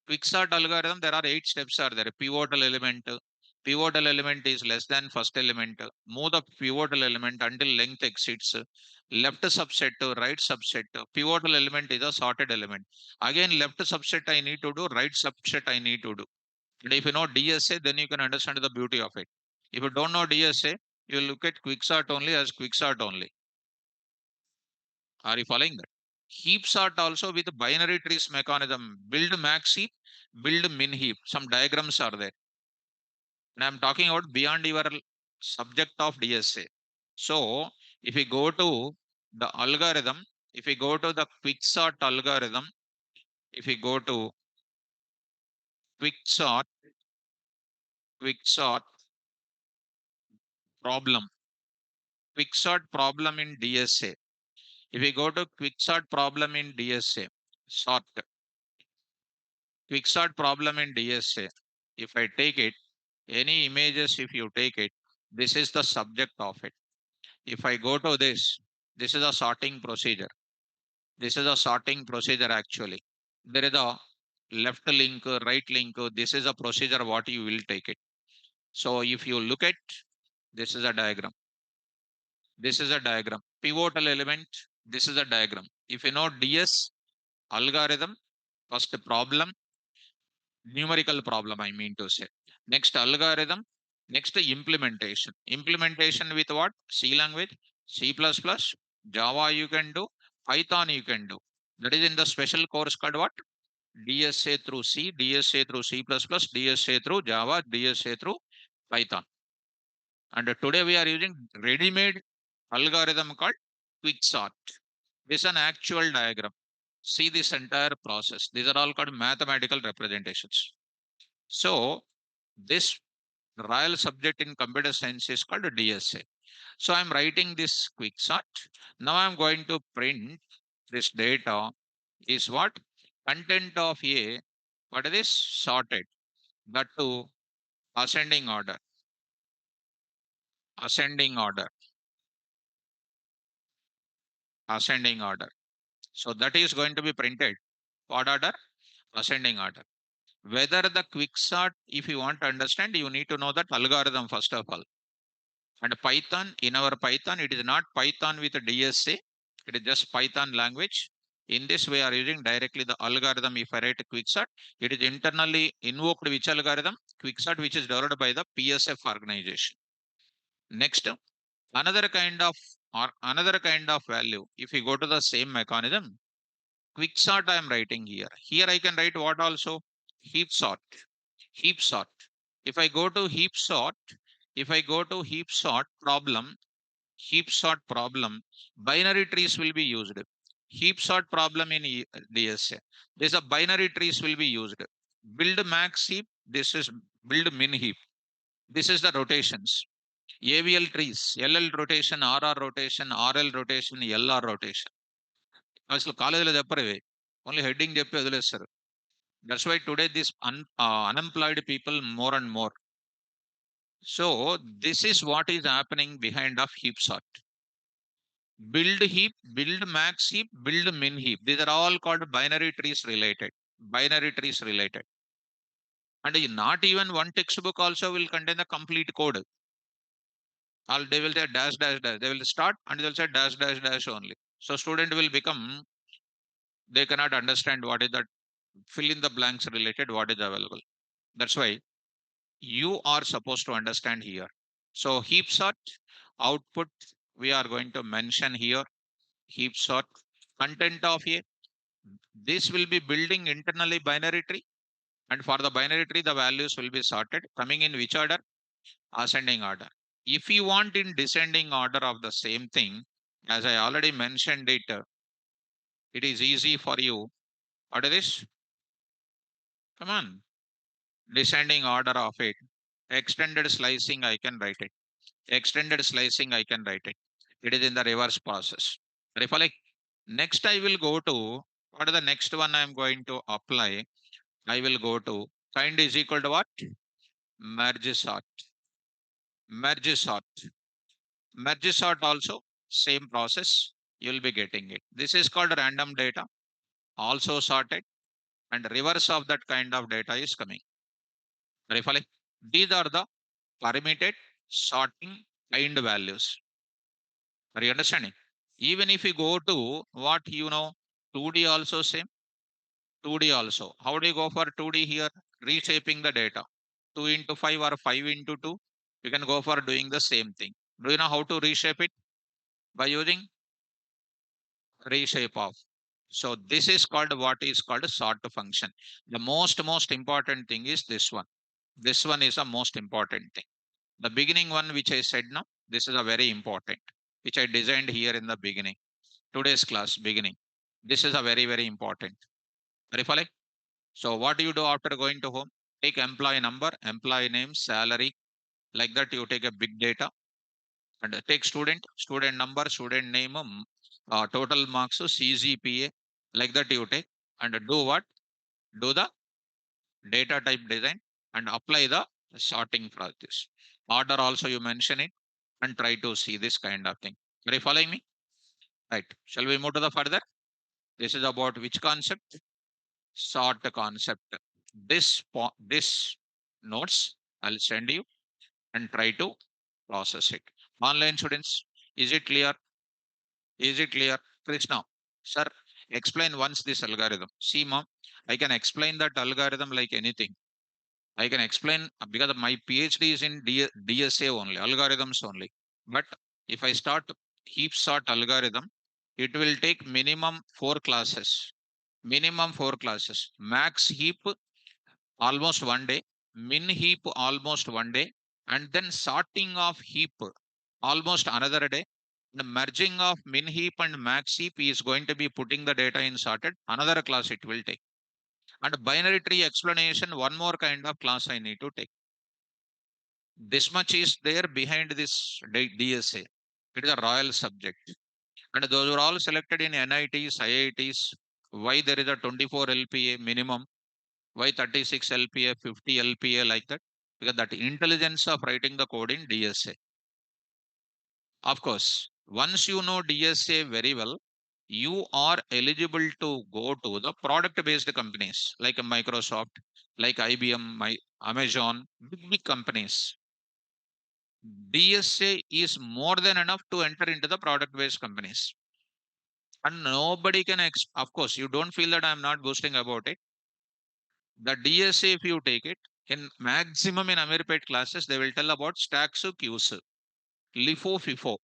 Quicksort algorithm, there are 8 steps are there. Pivotal element is less than first element. Move the pivotal element until length exceeds left subset to right subset. Pivotal element is a sorted element. Again, left subset I need to do, right subset I need to do. And if you know DSA, then you can understand the beauty of it. If you don't know DSA, you look at quicksort only as quicksort only. Are you following that? Heap sort also with binary trees mechanism. Build max heap, build min heap. Some diagrams are there. And I'm talking about beyond your subject of DSA. So if we go to the algorithm, if we go to the quicksort algorithm, if we go to quicksort, quicksort problem, quicksort problem in DSA. If we go to quicksort problem in DSA, sort, quicksort problem in DSA. If I take it, any images, if you take it, this is the subject of it. If I go to this is a sorting procedure. This is a sorting procedure actually. There is a left link, right link. This is a procedure what you will take it. So if you look at, this is a diagram. This is a diagram. Pivotal element, this is a diagram. If you know DS algorithm, first problem, numerical problem, I mean to say. Next algorithm, next implementation. Implementation with what? C language, C++, Java you can do, Python you can do. That is in the special course called what? DSA through C, DSA through C++, DSA through Java, DSA through Python. And today we are using ready-made algorithm called quicksort. This is an actual diagram. See this entire process. These are all called mathematical representations. So this royal subject in computer science is called DSA. So I'm writing this quicksort. Now I'm going to print this data is what? Content of A. What is this? Sorted. That to ascending order. Ascending order. Ascending order. So that is going to be printed. What order? Ascending order. Whether the quicksort, if you want to understand, you need to know that algorithm first of all. And Python, in our Python, it is not Python with a DSA. It is just Python language. In this, we are using directly the algorithm. If I write a quicksort, it is internally invoked which algorithm? Quicksort, which is developed by the PSF organization. Next, another kind of value. If you go to the same mechanism, quicksort I am writing here. Here I can write what also? Heap sort. Heap sort. If I go to heap sort, if I go to heap sort problem, heap sort problem, binary trees will be used. Heap sort problem in DSA. There's a binary trees will be used. Build max heap. This is build min heap. This is the rotations. AVL trees, LL rotation, RR rotation, RL rotation, LR rotation. అసలు కాలేజీలో చెప్పరు ఇవి only heading చెప్పి వదిలేస్తారు. That's why today this unemployed people more and more. So this is what is happening behind of heap sort. Build heap, build max heap, build min heap. These are all called binary trees related. Binary trees related. And not even one textbook also will contain the complete code. All they will say dash dash dash. They will start and they will say dash dash dash only. So student will become, they cannot understand what is that fill in the blanks related, what is available. That's why you are supposed to understand here. So heap sort output we are going to mention here. Heap sort content of A. This will be building internally binary tree. And for the binary tree, the values will be sorted coming in which order? Ascending order. If you want in descending order of the same thing, as I already mentioned it, it is easy for you. What is this? Come on. Descending order of it. Extended slicing, I can write it. Extended slicing, I can write it. It is in the reverse process. Recollect. Next, I will go to what is the next one I am going to apply? I will go to kind is equal to what? Merge sort. Merge sort. Merge sort also same process. You will be getting it. This is called random data, also sorted, and reverse of that kind of data is coming. Recollect. These are the permitted sorting kind values. Are you understanding? Even if you go to what 2D also same, 2D also. How do you go for 2D here? Reshaping the data. 2 into 5 or 5 into 2. You can go for doing the same thing. Do you know how to reshape it? By using reshape of. So this is called what is called a sort function. The most important thing is this one. This one is the most important thing. The beginning one which I said now, this is a very important, which I designed here in the beginning. Today's class beginning. This is a very important. Recollect? So what do you do after going to home? Take employee number, employee name, salary. Like that, you take a big data and take student, student number, student name, total marks, so CGPA. Like that, you take and do what? Do the data type design and apply the sorting practice. Order also you mention it and try to see this kind of thing. Are you following me? Right. Shall we move to the further? This is about which concept? Sort concept. This notes I'll send you and try to process it. Online students, is it clear? Is it clear? Krishna, sir, explain once this algorithm. See, mom, I can explain that algorithm like anything. I can explain because my PhD is in DSA only, algorithms only. But if I start heap sort algorithm, it will take minimum 4 classes. Minimum 4 classes. Max heap almost 1 day, min heap almost 1 day, and then sorting of heap almost another day. The merging of min heap and max heap is going to be putting the data in sorted. Another class it will take. And binary tree explanation, one more kind of class I need to take. This much is there behind this DSA. It is a royal subject. And those are all selected in NITs, IITs. Why there is a 24 LPA minimum? Why 36 LPA, 50 LPA like that? Because that intelligence of writing the code in DSA. Of course, once you know DSA very well, you are eligible to go to the product based companies like Microsoft, like IBM, Amazon, big companies. DSA is more than enough to enter into the product based companies. And nobody can, of course, you don't feel that I'm not boasting about it. The DSA, if you take it, in maximum in Ameripet classes, they will tell about stacks, queues, LIFO, FIFO.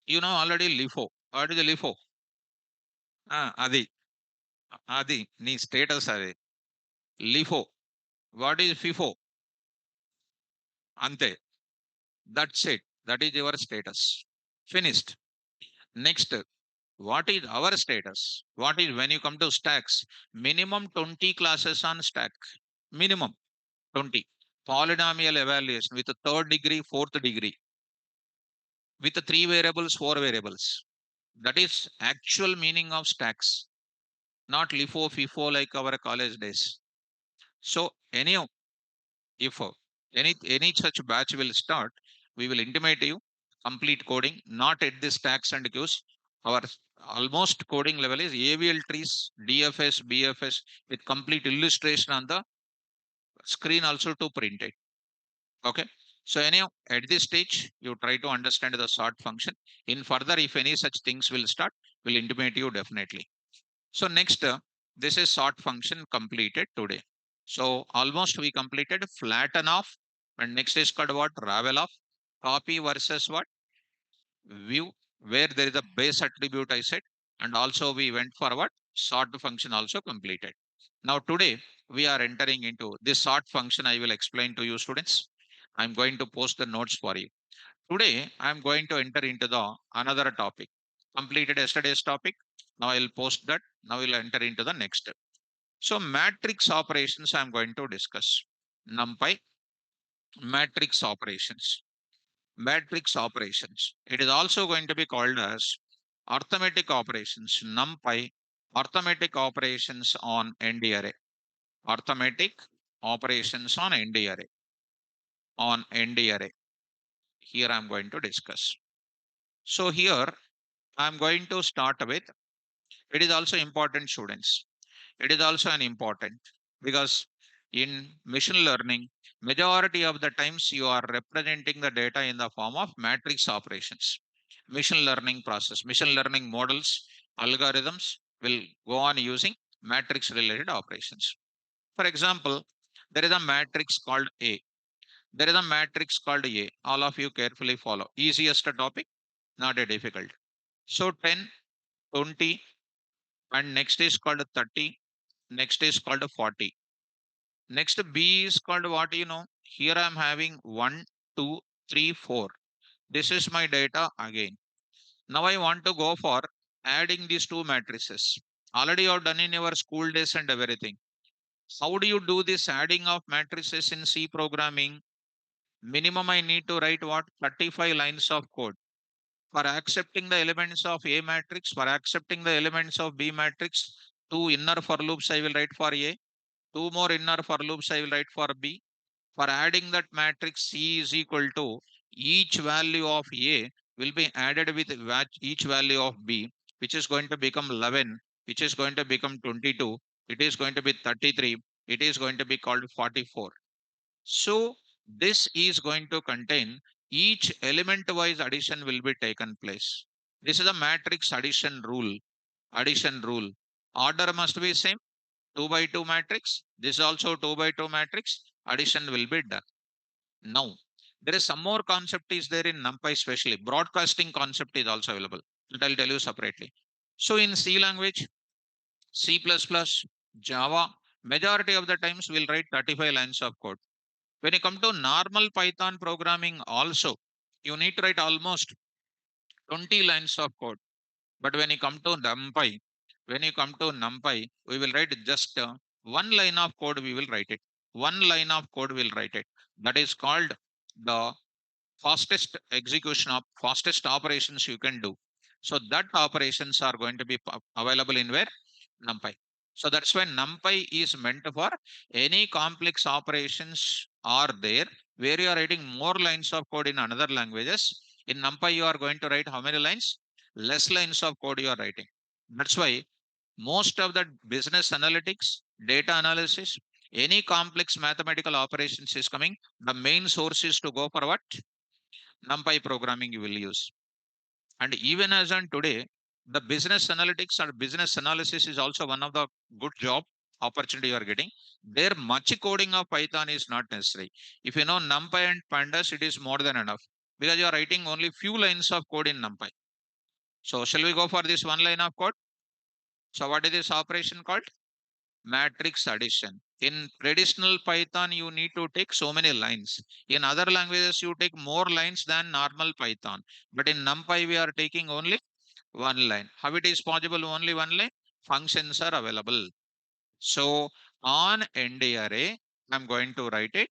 You know already LIFO. What is the LIFO? అది నీ status అది LIFO. What is FIFO? అంతే. That's it. That is your status. Finished. Next, what is our status? What is when you come to stacks? Minimum 20 classes on stack. Minimum 20. Polynomial evaluation with a third degree, fourth degree, with the 3 variables, 4 variables. That is actual meaning of stacks, not LIFO, FIFO like our college days. So, anyhow, if any such batch will start, we will intimate you complete coding, not at the stacks and queues. Our almost coding level is AVL trees, DFS, BFS with complete illustration on the screen also to print it. Okay. So anyhow, at this stage, you try to understand the sort function. In further, if any such things will start, we'll intimate you definitely. So next, this is sort function completed today. So almost we completed flatten off, and next is called what? Ravel off. Copy versus what? View, where there is a base attribute I said, and also we went for what? Sort function also completed. Now today we are entering into this sort function. I will explain to you students. I'm going to post the notes for you. Today I'm going to enter into the another topic. Completed yesterday's topic. Now I'll post that. Now we'll enter into the next. So matrix operations I'm going to discuss. NumPy matrix operations. Matrix operations. It is also going to be called as arithmetic operations. NumPy arithmetic operations on ndarray. Arithmetic operations on ndarray. On ndarray. Here I'm going to discuss. So here I'm going to start with, it is also important students. It is also an important because in machine learning, majority of the times you are representing the data in the form of matrix operations. Machine learning process, machine learning models, algorithms will go on using matrix related operations. For example, there is a matrix called A. There is a matrix called A. All of you carefully follow. Easiest topic, not a difficult. So 10, 20, and next is called 30. Next is called 40. Next B is called what you know. Here I am having 1, 2, 3, 4. This is my data again. Now I want to go for adding these two matrices. Already you have done in your school days and everything. How do you do this adding of matrices in C programming? Minimum I need to write what? 35 lines of code. For accepting the elements of A matrix, for accepting the elements of B matrix, two inner for loops I will write for A, two more inner for loops I will write for B. For adding that matrix C is equal to each value of A will be added with each value of B, which is going to become 11, which is going to become 22, it is going to be 33, it is going to be called 44. So this is going to contain each element wise addition will be taken place. This is a matrix addition rule. Addition rule. Order must be same. 2 by 2 matrix. This is also 2 by 2 matrix. Addition will be done. Now, there is some more concept is there in NumPy, especially broadcasting concept is also available. That I'll tell you separately. So in C language, C++, Java, majority of the times we'll write 35 lines of code. When you come to normal Python programming also, you need to write almost 20 lines of code. But when you come to NumPy, we will write just one line of code, we will write it. One line of code will write it. That is called the fastest execution of fastest operations you can do. So that operations are going to be available in where? NumPy. So that's why NumPy is meant for any complex operations are there where you are writing more lines of code in another languages. In NumPy, you are going to write how many lines? Less lines of code you are writing. That's why most of the business analytics, data analysis, any complex mathematical operations is coming. The main source is to go for what? NumPy programming you will use. And even as on today, the business analytics or business analysis is also one of the good job opportunity you are getting. There much coding of Python is not necessary. If you know NumPy and pandas, it is more than enough because you are writing only few lines of code in NumPy. So shall we go for this one line of code? So what is this operation called? Matrix addition. In traditional Python, you need to take so many lines. In other languages, you take more lines than normal Python. But in NumPy, we are taking only one line. How it is possible only one line? Functions are available. So on ndarray, I'm going to write it.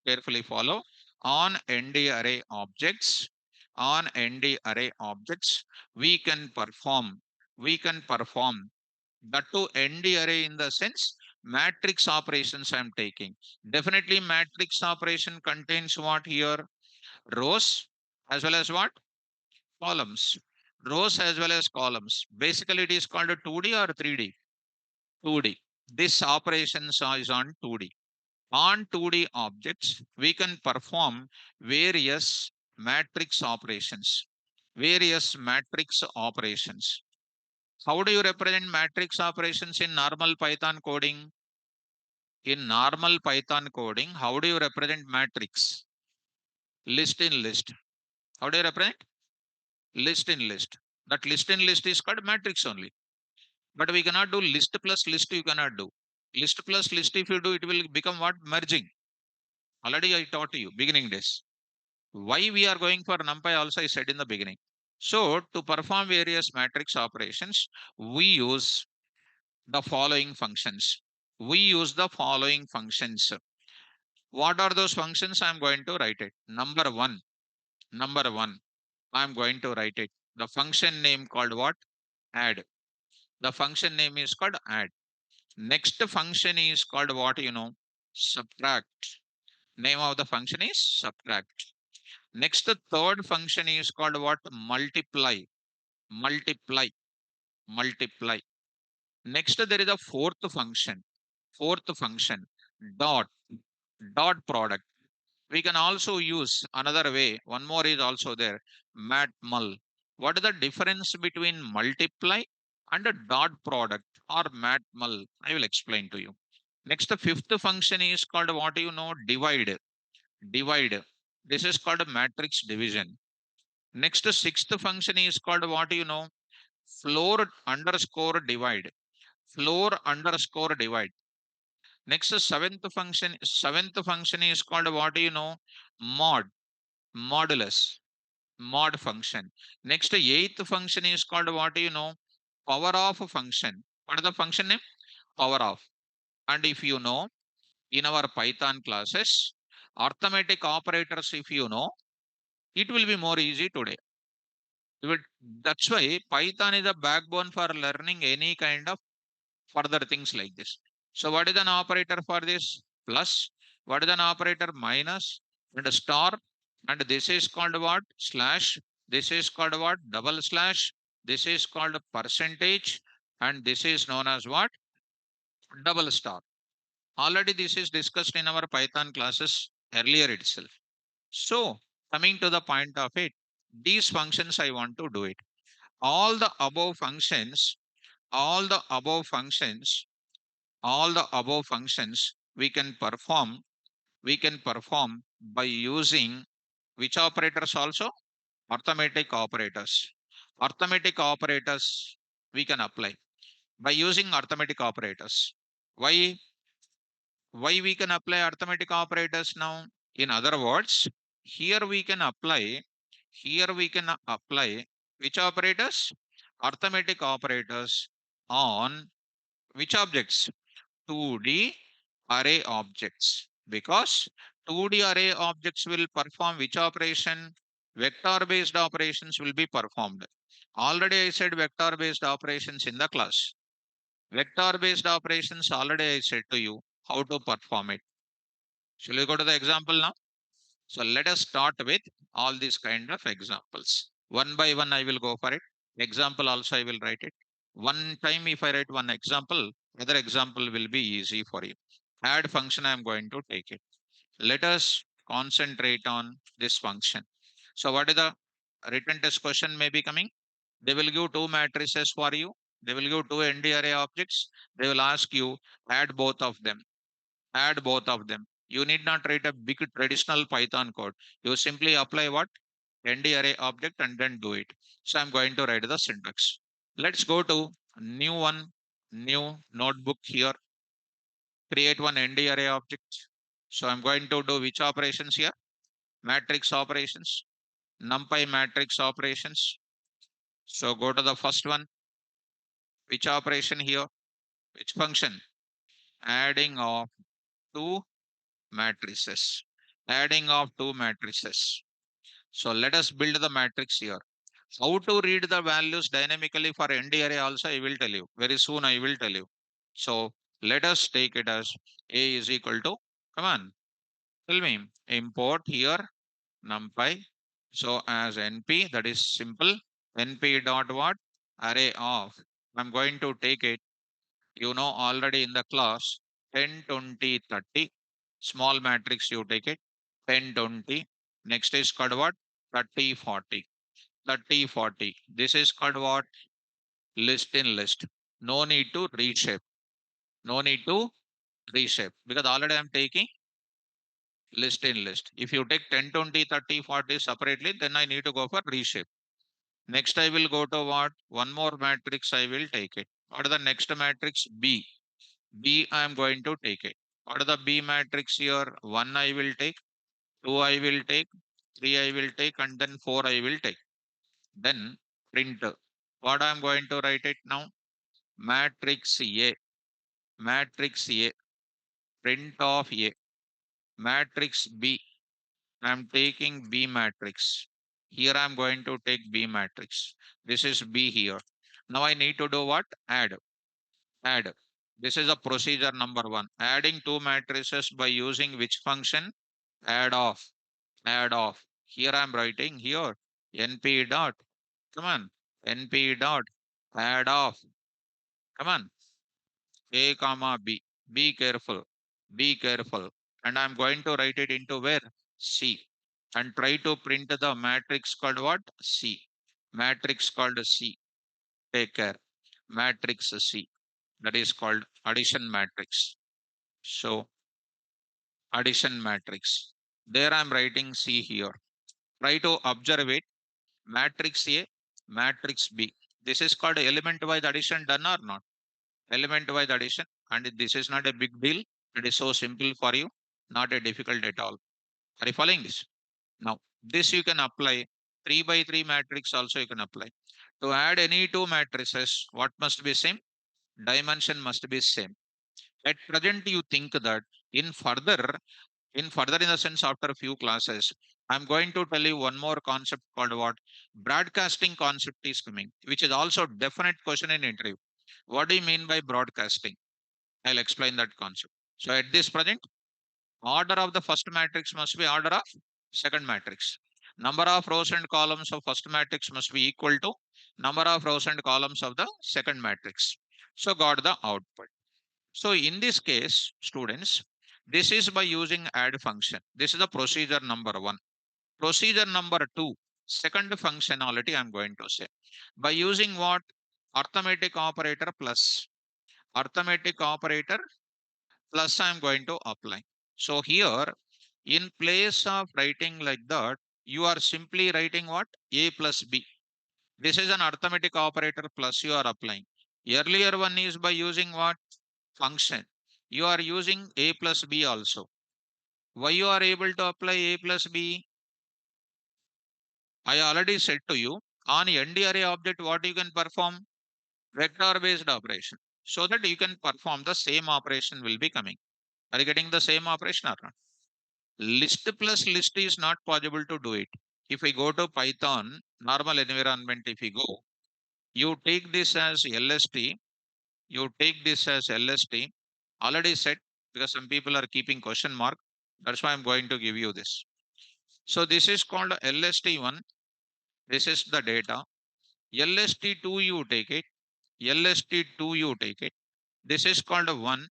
Carefully follow. On ndarray objects, on ndarray objects, we can perform. We can perform that to ndarray in the sense matrix operations I'm taking. Definitely matrix operation contains what here? Rows as well as what? Columns. Rows as well as columns. Basically, it is called a 2D or 3D? 2D. This operation is on 2D. On 2D objects, we can perform various matrix operations. Various matrix operations. How do you represent matrix operations in normal Python coding? In normal Python coding, how do you represent matrix? List in list. How do you represent? List in list. That list in list is called matrix only. But we cannot do list plus list, you cannot do. List plus list, if you do, it will become what? Merging. Already I taught you beginning days. Why we are going for NumPy also I said in the beginning. So to perform various matrix operations, we use the following functions. We use the following functions. What are those functions? I'm going to write it. Number one, I'm going to write it. The function name called what? Add. The function name is called add. Next function is called what you know? Subtract. Name of the function is subtract. Next, the third function is called what? Multiply. Multiply. Multiply. Next, there is a fourth function. Fourth function. Dot. Dot product. We can also use another way. One more is also there. Matmul. What is the difference between multiply and a dot product or matmul? I will explain to you. Next, the fifth function is called what you know? Divide. Divide. This is called a matrix division. Next, the sixth function is called what you know? Floor underscore divide. Floor underscore divide. Next, the seventh function is called what you know? Mod. Modulus. Mod function. Next, eighth function is called what you know? Power of function. What is the function name? Power of. And if you know, in our Python classes, arithmetic operators, if you know, it will be more easy today. That's why Python is a backbone for learning any kind of further things like this. So what is an operator for this? Plus. What is an operator? Minus and a star. And this is called what? Slash. This is called what? Double slash. This is called percentage. And this is known as what? Double star. Already this is discussed in our Python classes earlier itself. So coming to the point of it, these functions I want to do it. All the above functions, all the above functions, all the above functions we can perform by using which operators also? Arithmetic operators. Arithmetic operators we can apply by using arithmetic operators. Why? Why we can apply arithmetic operators now? In other words, here we can apply which operators? Arithmetic operators on which objects? 2D array objects. Because 2D array objects will perform which operation? Vector based operations will be performed. Already I said vector based operations in the class. Vector based operations already I said to you how to perform it. Shall we go to the example now? So let us start with all these kind of examples. One by one I will go for it. Example also I will write it. One time if I write one example, other example will be easy for you. Add function I am going to take it. Let us concentrate on this function. So what is the written test question may be coming? They will give two matrices for you. They will give two ndarray objects. They will ask you add both of them. Add both of them. You need not write a big traditional Python code. You simply apply what? ndarray object and then do it. So I'm going to write the syntax. Let's go to new one, new notebook here. Create one ndarray object. So I'm going to do which operations here? Matrix operations, NumPy matrix operations. So go to the first one. Which operation here? Which function? Adding of two matrices. Adding of two matrices. So let us build the matrix here. How to read the values dynamically for ndarray also I will tell you. Very soon I will tell you. So let us take it as A is equal to, come on, tell me, import here NumPy. So as np, that is simple, np.what? Array of. I'm going to take it, you know, already in the class 10, 20, 30. Small matrix you take it, 10, 20. Next is called what? 30, 40. 30, 40. This is called what? List in list. No need to reshape. No need to reshape because already I'm taking list in list. If you take 10, 20, 30, 40 separately, then I need to go for reshape. Next, I will go to what? One more matrix I will take it. What is the next matrix? B. B I am going to take it. What are the B matrix here? 1 I will take, 2 I will take, 3 I will take, and then 4 I will take. Then print. What I am going to write it now? Matrix A. Matrix A. Print of A. Matrix B. I am taking B matrix. Here I am going to take B matrix. This is B here. Now I need to do what? Add. Add. This is a procedure number one. Adding two matrices by using which function? Add off. Add off. Here I am writing here np dot. Come on. np dot. Add off. Come on. A comma B. Be careful. Be careful. And I'm going to write it into where? C. And try to print the matrix called what? C. Matrix called C. Take care. Matrix C. That is called addition matrix. So addition matrix. There I'm writing C here. Try to observe it. Matrix A, matrix B. This is called element wise addition, done or not? Element wise addition, and this is not a big deal. It is so simple for you, not a difficult at all. Are you following this? Now, this you can apply 3 by 3 matrix also you can apply. To add any two matrices, what must be same? Dimension must be same. At present, you think that in further, in the sense after a few classes, I'm going to tell you one more concept called what? Broadcasting concept is coming, which is also definite question in interview. What do you mean by broadcasting? I'll explain that concept. So at this present, order of the first matrix must be order of second matrix. Number of rows and columns of first matrix must be equal to number of rows and columns of the second matrix. So got the output. So in this case, students, this is by using add function. This is the procedure number one. Procedure number two, second functionality I'm going to say. By using what? Arithmetic operator plus. Arithmetic operator plus I'm going to apply. So here, in place of writing like that, you are simply writing what? A plus B. This is an arithmetic operator plus you are applying. Earlier one is by using what? Function. You are using A plus B also. Why you are able to apply A plus B? I already said to you, on ndarray object, what you can perform? Vector based operation. So that you can perform the same operation will be coming. Are you getting the same operation or not? List plus list is not possible to do it. If we go to Python, normal environment, if you go, you take this as LST, you take this as LST, already said, because some people are keeping question mark. That's why I'm going to give you this. So this is called LST1. This is the data. LST2 you take it. LST2 you take it. This is called a 1.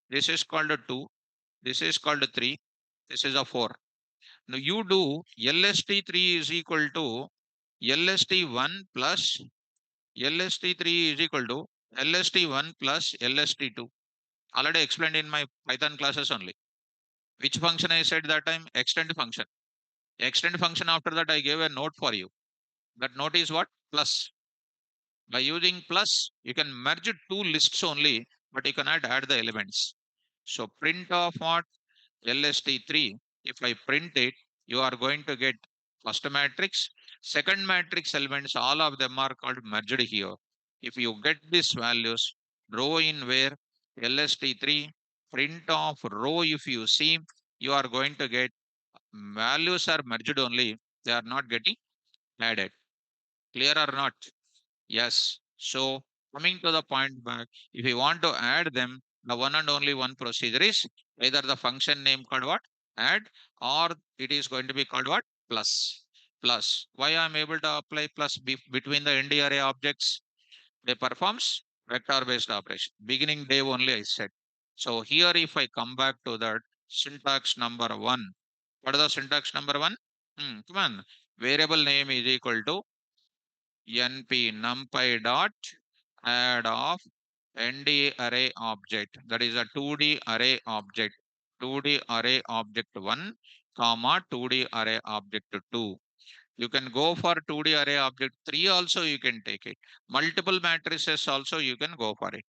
This is called a 2. This is called a 3. This is a 4. Now you do LST3 is equal to LST1 plus LST3 is equal to LST1 plus LST2. Already explained in my Python classes only. Which function I said that time? Extend function. Extend function, after that I gave a note for you. That note is what? Plus. By using plus, you can merge two lists only, but you cannot add the elements. So print of what? LST3. If I print it, you are going to get first matrix, second matrix elements, all of them are called merged here. If you get these values, row in where? LST3, print of row, if you see, you are going to get values are merged only, they are not getting added. Clear or not? Yes. So coming to the point back, if you want to add them, the one and only one procedure is either the function name called what? Add, or it is going to be called what? Plus. Plus. Why I am able to apply plus between the ndarray objects? They performs vector based operation. Beginning day only I said. So here if I come back to that syntax number one, what is the syntax number one? Come on. Variable name is equal to np NumPy.add of ndarray object. That is a 2D array object. 2D array object 1, comma 2D array object 2. You can go for 2D array object 3 also you can take it. Multiple matrices also you can go for it.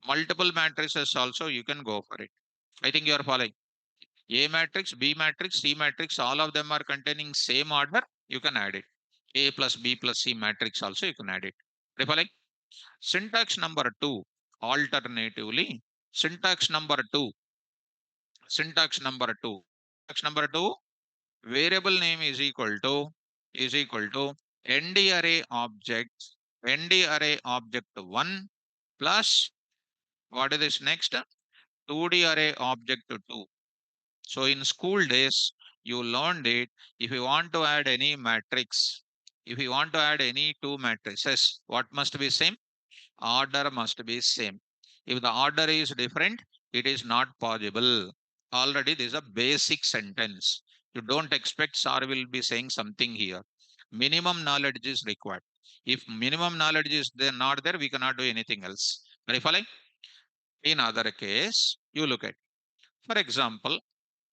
Multiple matrices also you can go for it. I think you are following. A matrix, B matrix, C matrix, all of them are containing same order. You can add it. A plus B plus C matrix also you can add it. Are you following? Syntax number two. Alternatively, syntax number two. Syntax number two. Syntax number two. Variable name is equal to ndarray object object 1 plus what is this next 2d array object 2. So in school days, you learned it. If you want to add any matrix, if you want to add any two matrices, what must be same? Order must be same. If the order is different, it is not possible. Already this is a basic sentence. You don't expect sir will be saying something here. Minimum knowledge is required. If minimum knowledge is there not there, we cannot do anything else. Are you following? In other case, you look at, for example,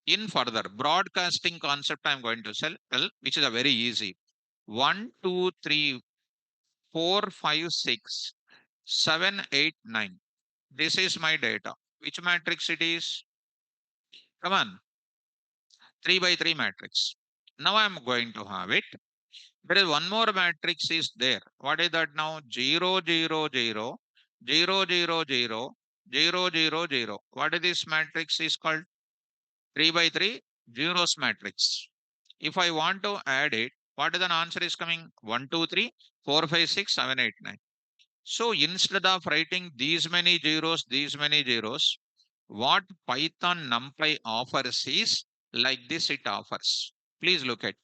in further broadcasting concept, I'm going to tell, which is a very easy. 1, 2, 3, 4, 5, 6, 7, 8, 9. This is my data. Which matrix it is? Come on, 3 by 3 matrix. Now I'm going to have it. There is one more matrix is there. What is that now? 0, 0, 0, 0, 0, 0, 0, 0, 0. What is this matrix is called? 3 by 3 zeros matrix. If I want to add it, what is the answer is coming? 1, 2, 3, 4, 5, 6, 7, 8, 9. So instead of writing these many zeros, what Python NumPy offers is like this it offers. Please look at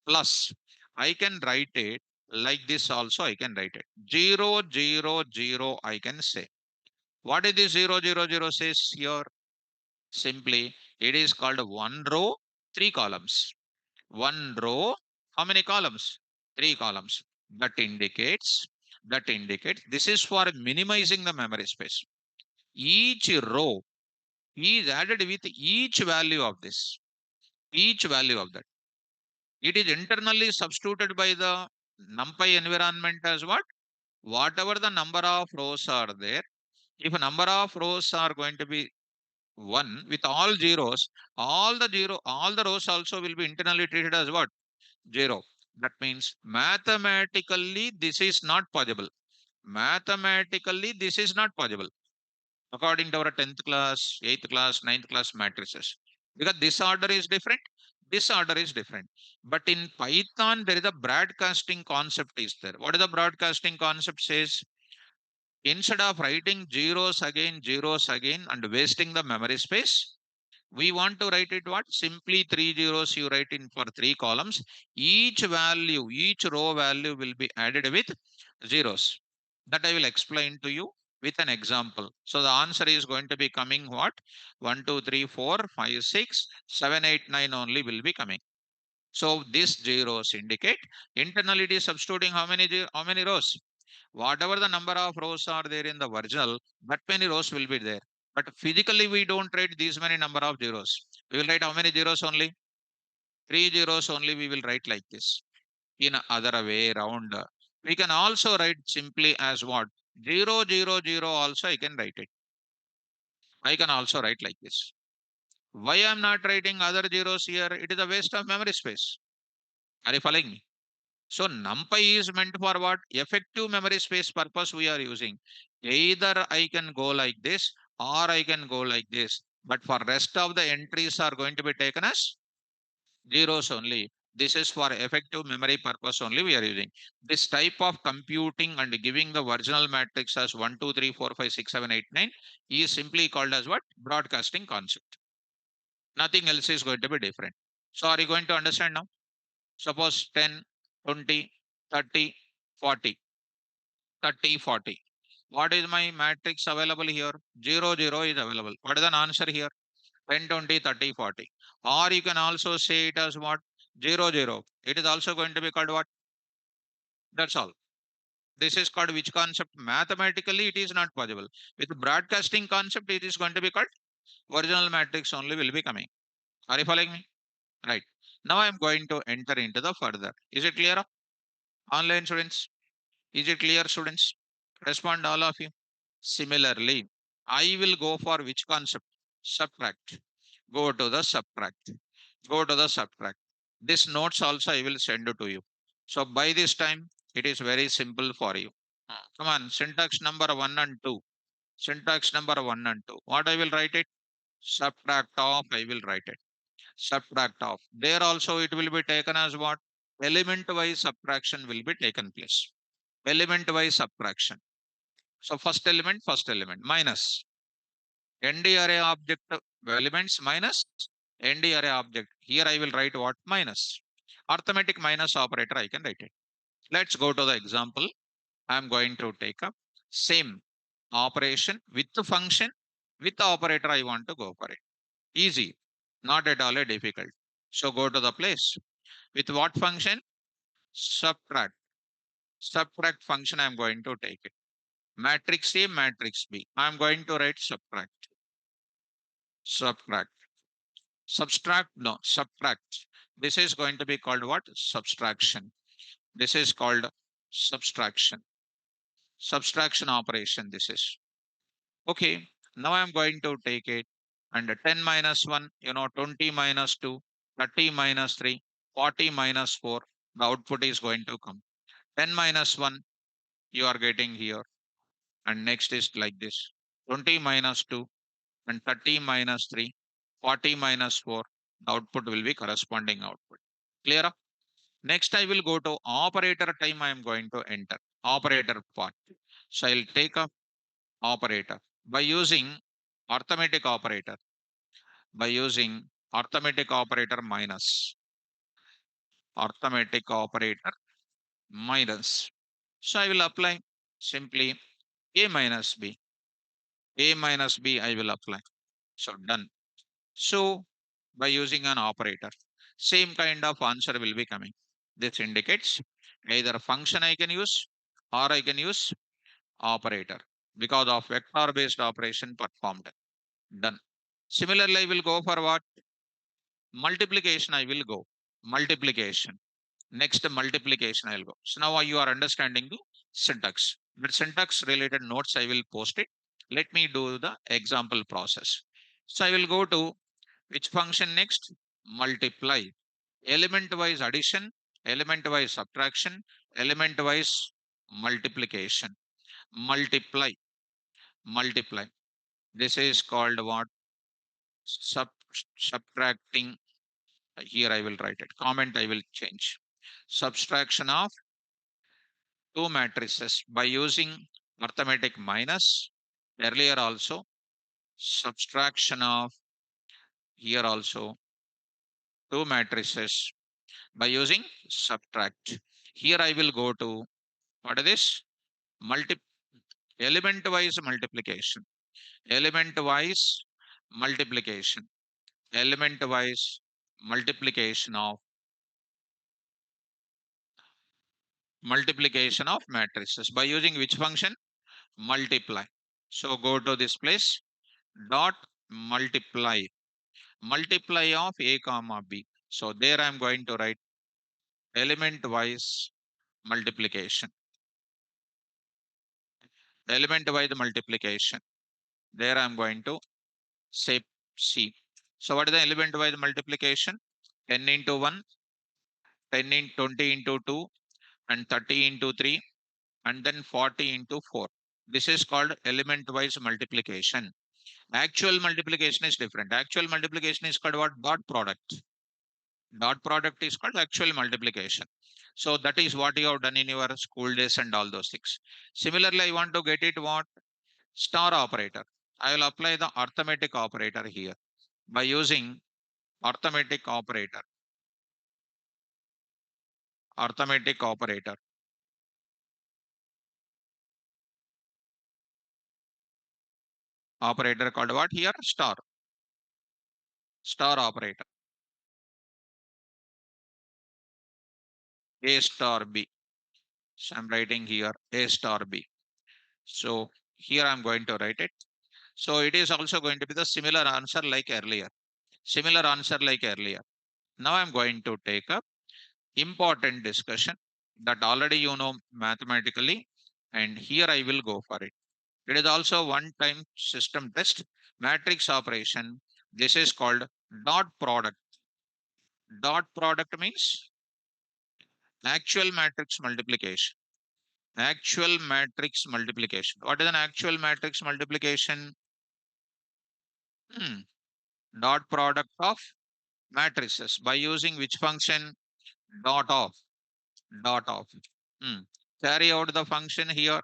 plus. I can write it like this also I can write it. 0, 0, 0 I can say. What is this 0, 0, 0 says here? Simply, it is called one row, three columns. One row, how many columns? Three columns. That indicates this is for minimizing the memory space. Each row is added with each value of this, each value of that. It is internally substituted by the NumPy environment as what? Whatever the number of rows are there, if a number of rows are going to be 1 with all zeros, all the rows also will be internally treated as what? 0. That means mathematically this is not possible. Mathematically this is not possible according to our 10th class, 8th class, 9th class matrices. Because this order is different, this order is different. But in Python, there is a broadcasting concept is there. What is the broadcasting concept says? Instead of writing zeros again and wasting the memory space, we want to write it what? Simply three zeros you write in for three columns. Each value, each row value will be added with zeros. That I will explain to you with an example. So the answer is going to be coming what? 1, 2, 3, 4, 5, 6, 7, 8, 9 only will be coming. So these zeros indicate internally it is substituting how many rows? Whatever the number of rows are there in the original, that many rows will be there. But physically, we don't write these many number of zeros. We will write how many zeros only? Three zeros only we will write like this. In other way around, we can also write simply as what? 0, 0, 0 also I can write it. I can also write like this. Why I am not writing other zeros here? It is a waste of memory space. Are you following me? So NumPy is meant for what? Effective memory space purpose we are using. Either I can go like this or I can go like this. But for rest of the entries are going to be taken as zeros only. This is for effective memory purpose only we are using. This type of computing and giving the original matrix as 1, 2, 3, 4, 5, 6, 7, 8, 9 is simply called as what? Broadcasting concept. Nothing else is going to be different. So are you going to understand now? Suppose 10, 20, 30, 40, 30, 40. What is my matrix available here? 0, 0 is available. What is the answer here? 10, 20, 30, 40. Or you can also say it as what? 0, 0. It is also going to be called what? That's all. This is called which concept? Mathematically, it is not possible. With broadcasting concept, it is going to be called original matrix only will be coming. Are you following me? Right. Now I am going to enter into the further. Is it clear? Online students? Is it clear, students? Respond all of you. Similarly, I will go for which concept? subtract. Go to the subtract. Go to the subtract. This notes also I will send it to you. So by this time, it is very simple for you. Come on, syntax number 1 and 2. Syntax number 1 and 2. What I will write it? Subtract off, I will write it. Subtract off. There also it will be taken as what? Element wise subtraction will be taken place. Element wise subtraction. So first element, minus. ND array object elements minus ND array object. Here I will write what? Minus. Arithmetic minus operator, I can write it. Let's go to the example. I am going to take up same operation with the function, with the operator I want to go for it. Easy, not at all a difficult. So go to the place. With what function? Subtract. Subtract function I am going to take it. Matrix A, matrix B. I am going to write subtract. Subtract. Subtract, no, subtract. This is going to be called what? Subtraction. This is called subtraction. Subtraction operation this is. Okay, now I'm going to take it and 10 minus 1, 20 minus 2, 30 minus 3, 40 minus 4. The output is going to come. 10 minus 1, you are getting here. And next is like this 20 minus 2 and 30 minus 3, 40 minus 4. The output will be corresponding output. Clear? Next, I will go to operator time. I am going to enter operator part. So I'll take a operator by using arithmetic operator. By using arithmetic operator minus arithmetic operator minus. So I will apply simply a minus b. A minus b I will apply. So done. So by using an operator, same kind of answer will be coming. This indicates either function I can use or I can use operator because of vector based operation performed. Done. Similarly, I will go for what? Multiplication I will go. Multiplication. Next multiplication I will go. So now you are understanding the syntax. But syntax related notes I will post it. Let me do the example process. So I will go to which function next? Multiply. Element wise addition, element wise subtraction, element wise multiplication. Multiply. Multiply. This is called what? Sub Subtracting. Here I will write it. Comment I will change. Subtraction of two matrices by using arithmetic minus. Earlier also subtraction of here also two matrices by using subtract. Here I will go to what is this? Multi element wise multiplication. Element wise multiplication. Element wise multiplication of matrices by using which function? Multiply. So go to this place, dot multiply, multiply of a comma b. So there I am going to write element wise multiplication. Element wise multiplication. There I am going to say C. So what is the element wise multiplication? 10 into 1, 10 into 20 into 2, and 30 into 3, and then 40 into 4. This is called element wise multiplication. Actual multiplication is different. Actual multiplication is called what? Dot product. Dot product is called actual multiplication. So that is what you have done in your school days and all those things. Similarly, I want to get it what? Star operator. I will apply the arithmetic operator here by using arithmetic operator. Arithmetic operator. Operator called what here? Star. Star operator. A star B. So I'm writing here A star B. So here I'm going to write it. So it is also going to be the similar answer like earlier. Similar answer like earlier. Now I'm going to take up important discussion that already you know mathematically, and here I will go for it. It is also one-time system test. Matrix operation. This is called dot product. Dot product means actual matrix multiplication. Actual matrix multiplication. What is an actual matrix multiplication? Hmm. Dot product of matrices by using which function? Dot of. Dot of. Hmm. Carry out the function here.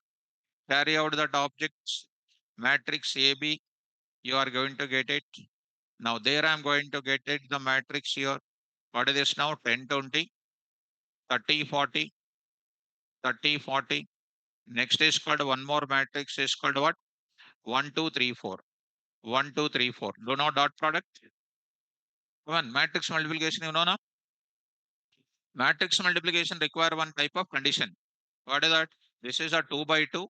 Carry out that objects. Matrix AB. You are going to get it. Now there I am going to get it the matrix here. What is this now? 10, 20, 30, 40, 30, 40. Next is called one more matrix is called what? 1, 2, 3, 4. 1, 2, 3, 4. Do not dot product. Come on, matrix multiplication, you know now? Matrix multiplication require one type of condition. What is that? This is a 2 by 2.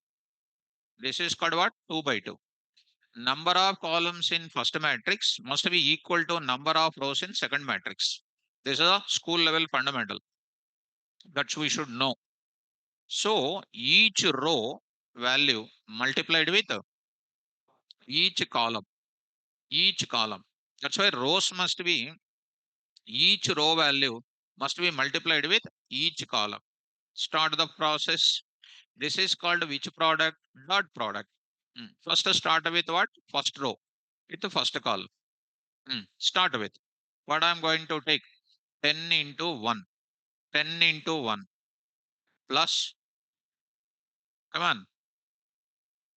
This is called what? 2 by 2. Number of columns in first matrix must be equal to number of rows in second matrix. This is a school level fundamental that we should know. So each row value multiplied with each column, each column. That's why rows must be, each row value must be multiplied with each column. Start the process. This is called which product? Dot product. First start with what? First row with the first column. Start with what I'm going to take 10 into 1. 10 into 1 plus, come on,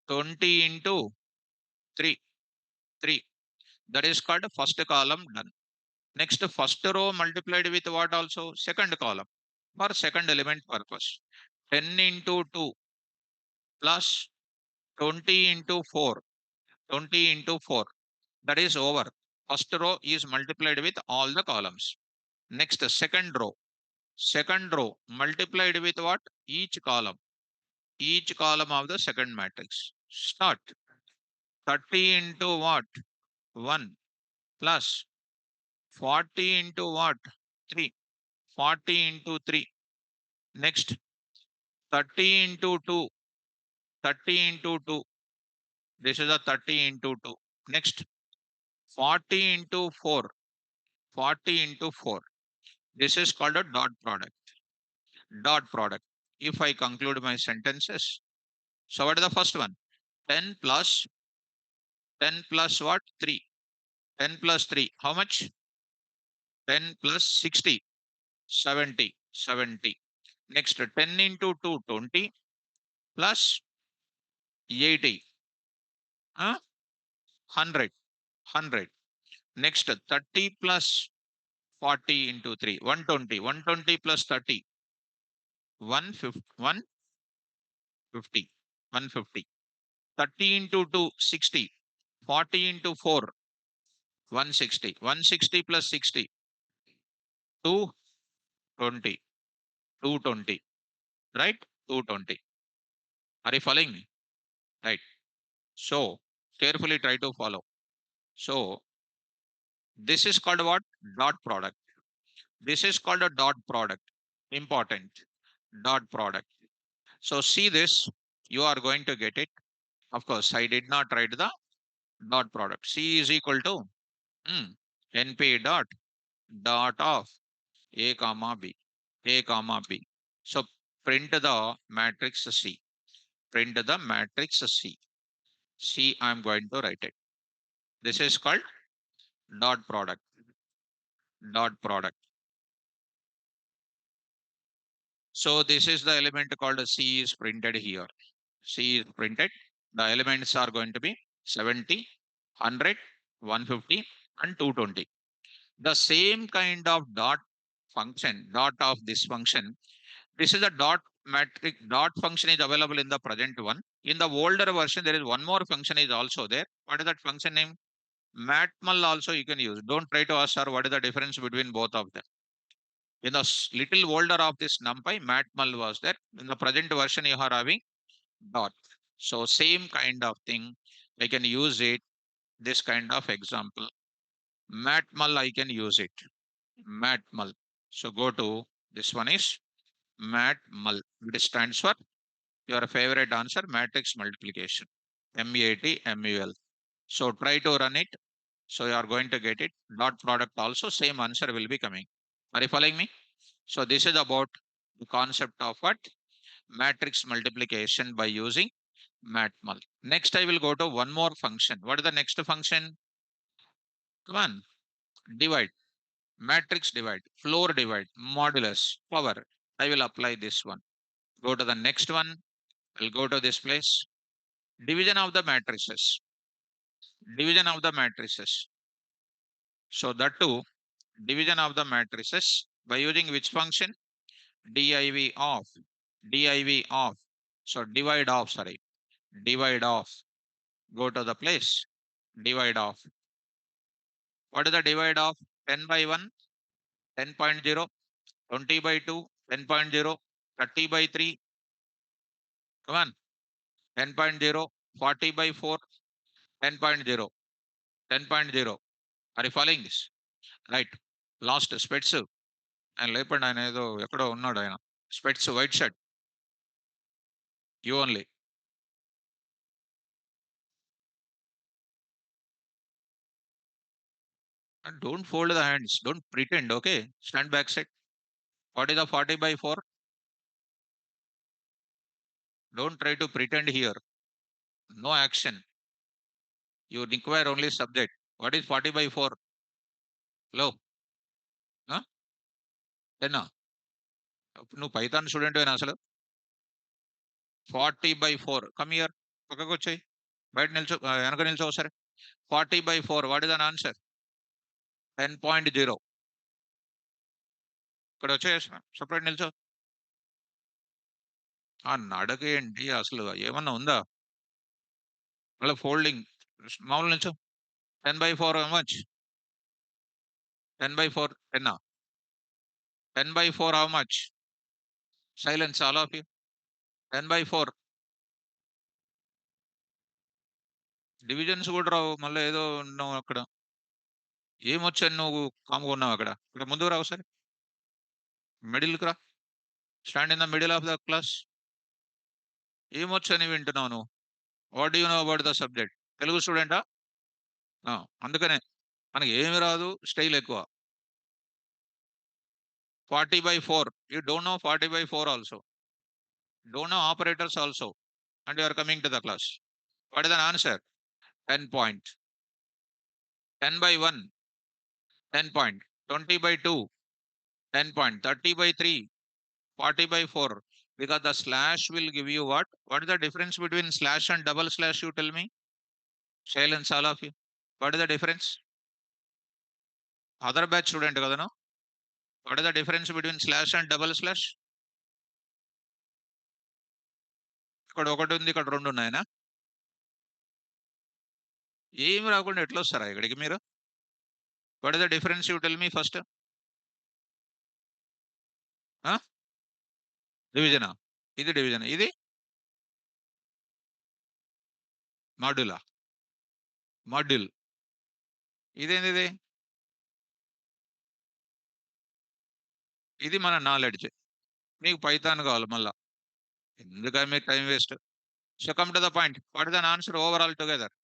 20 into 3. 3. That is called first column done. Next, first row multiplied with what also? Second column for second element purpose. 10 into 2 plus 20 into 4. 20 into 4. That is over. First row is multiplied with all the columns. Next, second row. Second row multiplied with what? Each column. Each column of the second matrix. Start. 30 into what? 1 plus 40 into what? 3. 40 into 3. Next, 30 into 2. 30 into 2. This is a 30 into 2. Next, 40 into 4. 40 into 4. This is called a dot product. Dot product. If I conclude my sentences. So what is the first one? 10 plus 10 plus what? 3. 10 plus 3. How much? 10 plus 60. 70. 70. Next, 10 into 2, 20 plus 80. 100. 100. Next, 30 plus 40 into 3. 120. 120 plus 30. 150. 150. 150. 30 into 2, 60. 40 into 4, 160. 160 plus 60, 220. 220. Right? 220. Are you following me? Right. So, carefully try to follow. So, this is called what? Dot product. This is called a dot product. Important. Dot product. So, see this. You are going to get it. Of course, I did not write the dot product. C is equal to np.dot of a comma b. A comma b. So, print the matrix C. Print the matrix C. C, I am going to write it. This is called dot product. Dot product. So this is the element called C is printed here. C is printed. The elements are going to be 70, 100, 150 and 220. The same kind of dot function, dot of this function. This is a dot matrix. Dot function is available in the present one. In the older version, there is one more function is also there. What is that function name? Matmul also you can use. Don't try to ask, sir, what is the difference between both of them. In the little older of this NumPy, matmul was there. In the present version, you are having dot. So same kind of thing. I can use it. This kind of example. Matmul, I can use it. Matmul. So go to this one is matmul. It stands for your favorite answer, matrix multiplication. matmul. So try to run it. So you are going to get it. Dot product also same answer will be coming. Are you following me? So this is about the concept of what? Matrix multiplication by using matmul. Next I will go to one more function. What is the next function? Come on. Divide. Matrix divide. Floor divide. Modulus. Power. I will apply this one. Go to the next one. I'll go to this place. Division of the matrices. Division of the matrices. So that too, division of the matrices by using which function? Div of. Div of. So divide of, sorry. Divide of. Go to the place. Divide of. What is the divide of? 10 by 1, 10.0, 20 by 2, 10.0, 30 by 3, come on, 10.0, 40 by 4, 10.0, 10.0. Are you following this? Right. Last specs ఆయన లేపండి, ఆయన ఏదో ఎక్కడో ఉన్నాడు ఆయన. Specs white shirt, you only. And don't fold the hands. Don't pretend, okay? Stand back side. What is the 40 by 4? Don't try to pretend here. No action. You require only subject. What is 40 by 4? Low. Huh? 10. నువ్వు Python student అయినా అసలు? 40 by 4. Come here. పక్కకు వచ్చాయి. బయట నిల్చో, వెనక నిల్చో ఒకసారి. 40 by 4. What is an answer? 10.0. ఇక్కడ వచ్చాయి. సపరేట్ నిల్చో. ఆ నడక ఏంటి అసలు? ఏమన్నా ఉందా? మళ్ళీ ఫోల్డింగ్. మామూలు నిల్చో. 10 by 4 how much? 10 by 4 10. 10 by 4 how much? Silence all of you. 10 by 4. Divisions కూడా రావు. మళ్ళీ ఏదో ఉన్నావు అక్కడ. ఏమొచ్చని నువ్వు కామ్గా ఉన్నావు అక్కడ. ఇక్కడ ముందుకు రా ఒకసారి. మిడిల్కి రా. Stand in the middle of the class. ఏమొచ్చని వింటున్నావు నువ్వు? What do you know about the subject? Telugu స్టూడెంటా? అందుకనే మనకి ఏమి రాదు, స్టైల్ ఎక్కువ. 40 by 4. You don't know 40 by 4 also. Don't know operators also. And you are coming to the class. What is the answer? 10 point. 10 by 1. 10 point. 20 by 2. 10 point. 30 by 3. 40 by 4. Because the slash will give you what? What is the difference between slash and double slash, you tell me? Silence all of you. What is the difference? Other batch student kada no? What is the difference between slash and double slash? ఇక్కడ ఒకటి ఉంది, ఇక్కడ రెండు ఉన్నాయనా? ఏమి రాకుండా ఎట్లా వస్తారా ఇక్కడికి మీరు? What is the difference, you tell me first. డివిజనా? ఇది డివిజన్, ఇది మాడ్యులా? మాడ్యూల్. ఇదేంది ఇది? ఇది మన నాలెడ్జ్. మీకు పైథాన్ కావాలి మళ్ళా. ఎందుకని మీకు time waste? So come to the point. What is the answer overall together?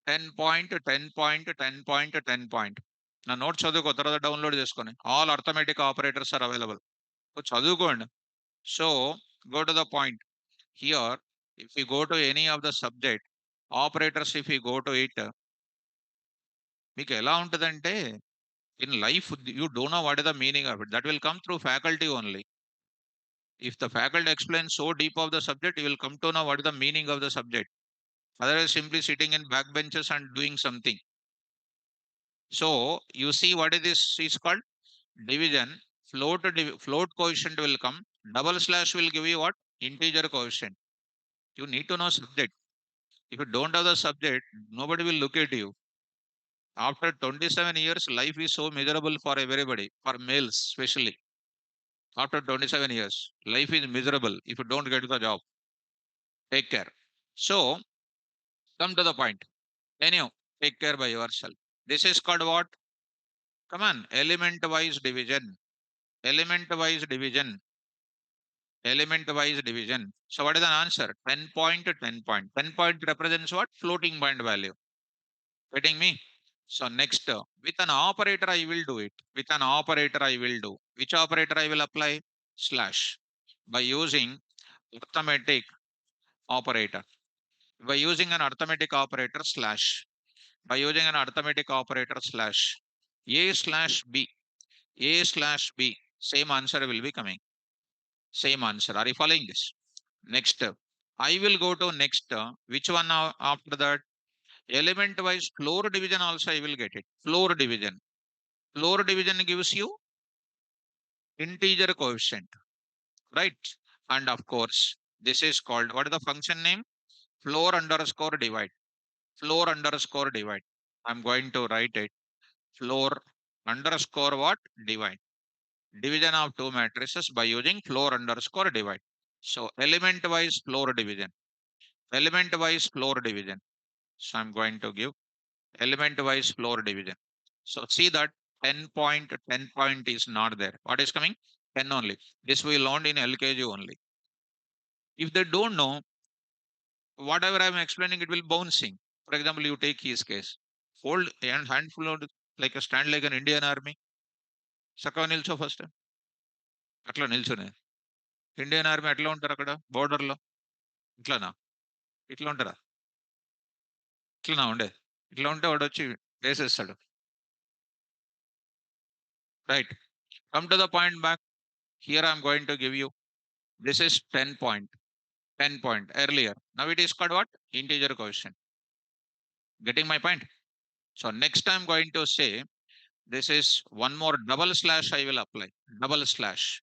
10 point, 10 point, 10 point, 10 point. నా నోట్స్ చదువుకో, తర్వాత డౌన్లోడ్ చేసుకొని. All arithmetic operators are available. చదువుకోండి. So go to the point. Here, if you go to any of the subject operators, if you go to it, మీకు ఎలా ఉంటుందంటే, in life you don't know what is the meaning of it. That will come through faculty only. If the faculty explains so deep of the subject, you will come to know what is the meaning of the subject. Otherwise, simply sitting in back benches and doing something. So you see what is this is called? Division. Float coefficient will come. Double slash will give you what? Integer coefficient. You need to know subject. If you don't have the subject, nobody will look at you. After 27 years, life is so miserable for everybody, for males especially. After 27 years, life is miserable if you don't get the job. Take care. So, come to the point. Anyhow, take care by yourself. This is called what? Come on, element wise division. Element wise division. Element wise division. So what is the answer? 10 point, 10 point. 10 point represents what? Floating point value. Getting me? So next, with an operator, I will do it. With an operator, I will do. Which operator I will apply? Slash. By using arithmetic operator. By using an arithmetic operator slash. By using an arithmetic operator slash. A slash B. A slash B. Same answer will be coming. Same answer. Are you following this? Next, I will go to next. Which one now after that? Element wise floor division also I will get it. Floor division. Floor division gives you integer coefficient, right? And of course, this is called, what is the function name? Floor underscore divide. Floor underscore divide. I'm going to write it. Floor underscore what? Divide. Division of two matrices by using floor underscore divide. So element wise floor division. Element wise floor division. So I'm going to give element wise floor division. So see that 10 point, 10 point is not there. What is coming? 10 only. This we learned in LKG only. If they don't know, whatever I'm explaining, it will bouncing. For example, you take his case. Hold and handful of like a stand like an Indian army. Saka నిల్చో first అట్లా నిల్చునే Indian army ఎట్లా ఉంటారు అక్కడ border లో ఇట్లానా ఇట్లా ఉంటారా ఇట్లనా ఉండే ఇట్లా ఉంటే వాడు వచ్చి వేసేస్తాడు right come to the point back here I'm going to give you this is 10 point 10 point earlier. Now it is called what? Integer coefficient. Getting my point? So next I'm going to say this is one more double slash I will apply. Double slash.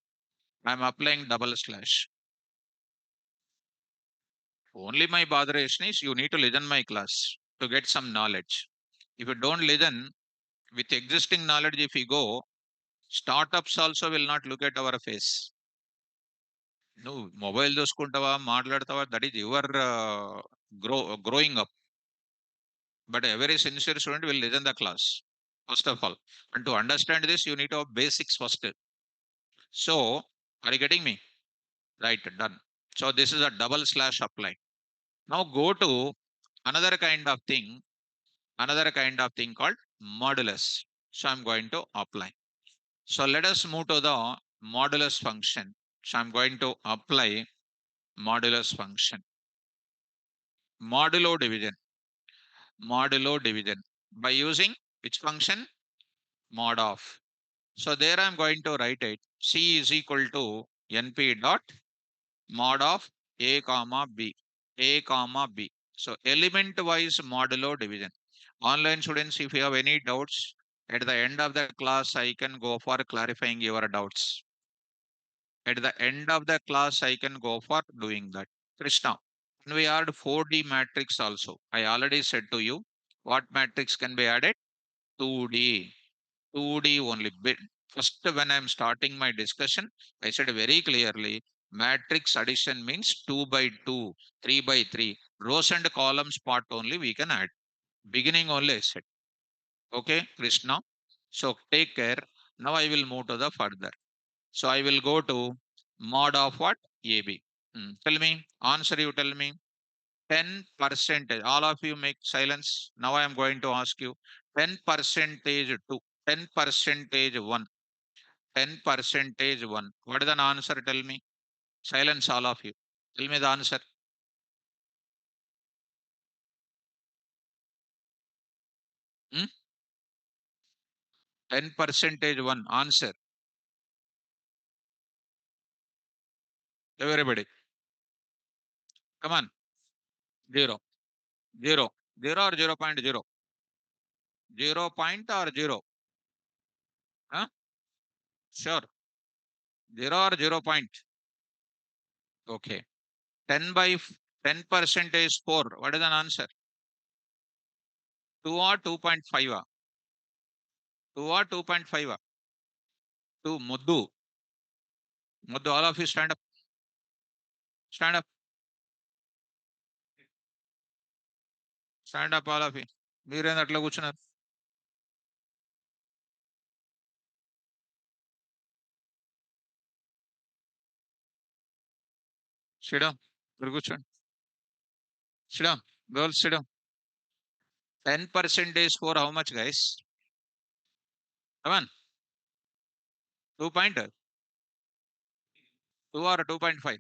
I'm applying double slash. Only my botheration is you need to listen my class to get some knowledge. If you don't listen, with existing knowledge, if you go, startups also will not look at our face. నువ్వు mobile చూసుకుంటావా మాట్లాడతావా that is your growing up but a very sincere student will listen the class first of all, and to understand this you need to have basics first. So are you getting me? Right, done. So this is a double slash apply. Now go to another kind of thing, another kind of thing called modulus. So I'm going to apply. So let us move to the modulus function. So I'm going to apply modulus function. Modulo division. Modulo division by using which function? Mod of. So there I'm going to write it. C is equal to np dot mod of a comma b. A comma b. So element wise modulo division. Online students, if you have any doubts, at the end of the class, I can go for clarifying your doubts. At the end of the class, I can go for doing that. Krishna, can we add 4D matrix also? I already said to you, what matrix can be added? 2D. 2D only. First, when I'm starting my discussion, I said very clearly, matrix addition means 2 by 2, 3 by 3. Rows and columns part only we can add. Beginning only I said. Okay, Krishna. So take care. Now I will move to the further. So I will go to mod of what? AB. Tell me, answer you tell me. 10 percentage. All of you make silence. Now I am going to ask you 10 percentage 2, 10 percentage 1, 10 percentage 1. What is the answer? Tell me. Silence, all of you. Tell me the answer. 10 percentage 1. Answer. Everybody. Come on. 0. 0. 0 or 0.0? 0 point or 0? Huh? Sure. 0 or 0 point? Okay. 10 by 10 percentage 4. What is the answer? 2 or 2.5? 2 or 2.5? 2. Muddu. Muddu, all of you stand up. Stand up. Stand up, all of you. మీరేం అట్లా కూర్చున్నారు Sit down. Sit down. Girls, sit down. 10% is for how much, guys? Come on. 2 pointer. 2 or 2.5.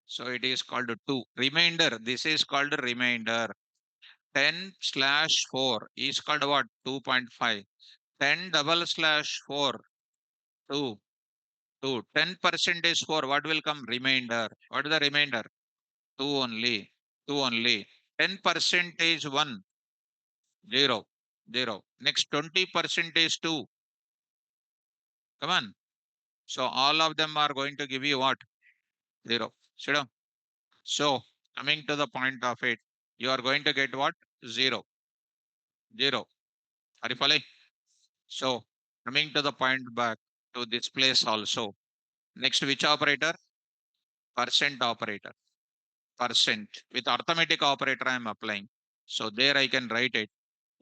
So it is called 2. Remainder. This is called remainder. 10 slash 4 is called what? 2.5. 10 double slash 4. 2. 2. 10% is 4. What will come? Remainder. What is the remainder? 2 only. 2 only. 10% is 1. 0. 0. Next 20% is 2. Come on. So all of them are going to give you what? 0. Sit down. So coming to the point of it, you are going to get what? 0. 0. Are you following? So coming to the point back to this place also. Next, which operator? Percent operator. Percent. With arithmetic operator I am applying. So there I can write it.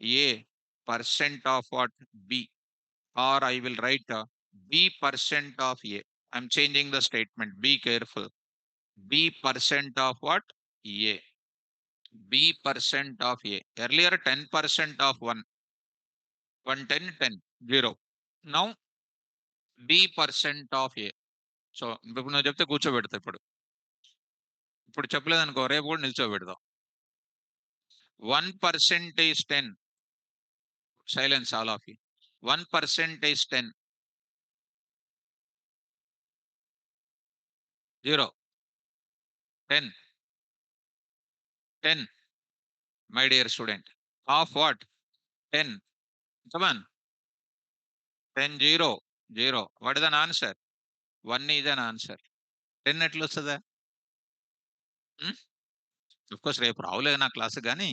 A percent of what? B. Or I will write B percent of A. I'm changing the statement. Be careful. B percent of what? A. B percent of A. Earlier 10% of 1. 1 10 10 0. Now B percent of A. So ఇప్పుడు నువ్వు చెప్తే కూర్చోబెడతా ఇప్పుడు చెప్పలేదు అనుకో రేపు కూడా నిల్చోబెడతాం 1% is 10. Silence all of you. 1% is 10. 0. 10. 10. My dear student. Of what? 10. Come on. 10 0. 0. What is an answer? 1 is an answer. 10 ఎట్లా వస్తుందా? Of course రేపు రావులేదు నా క్లాస్ కానీ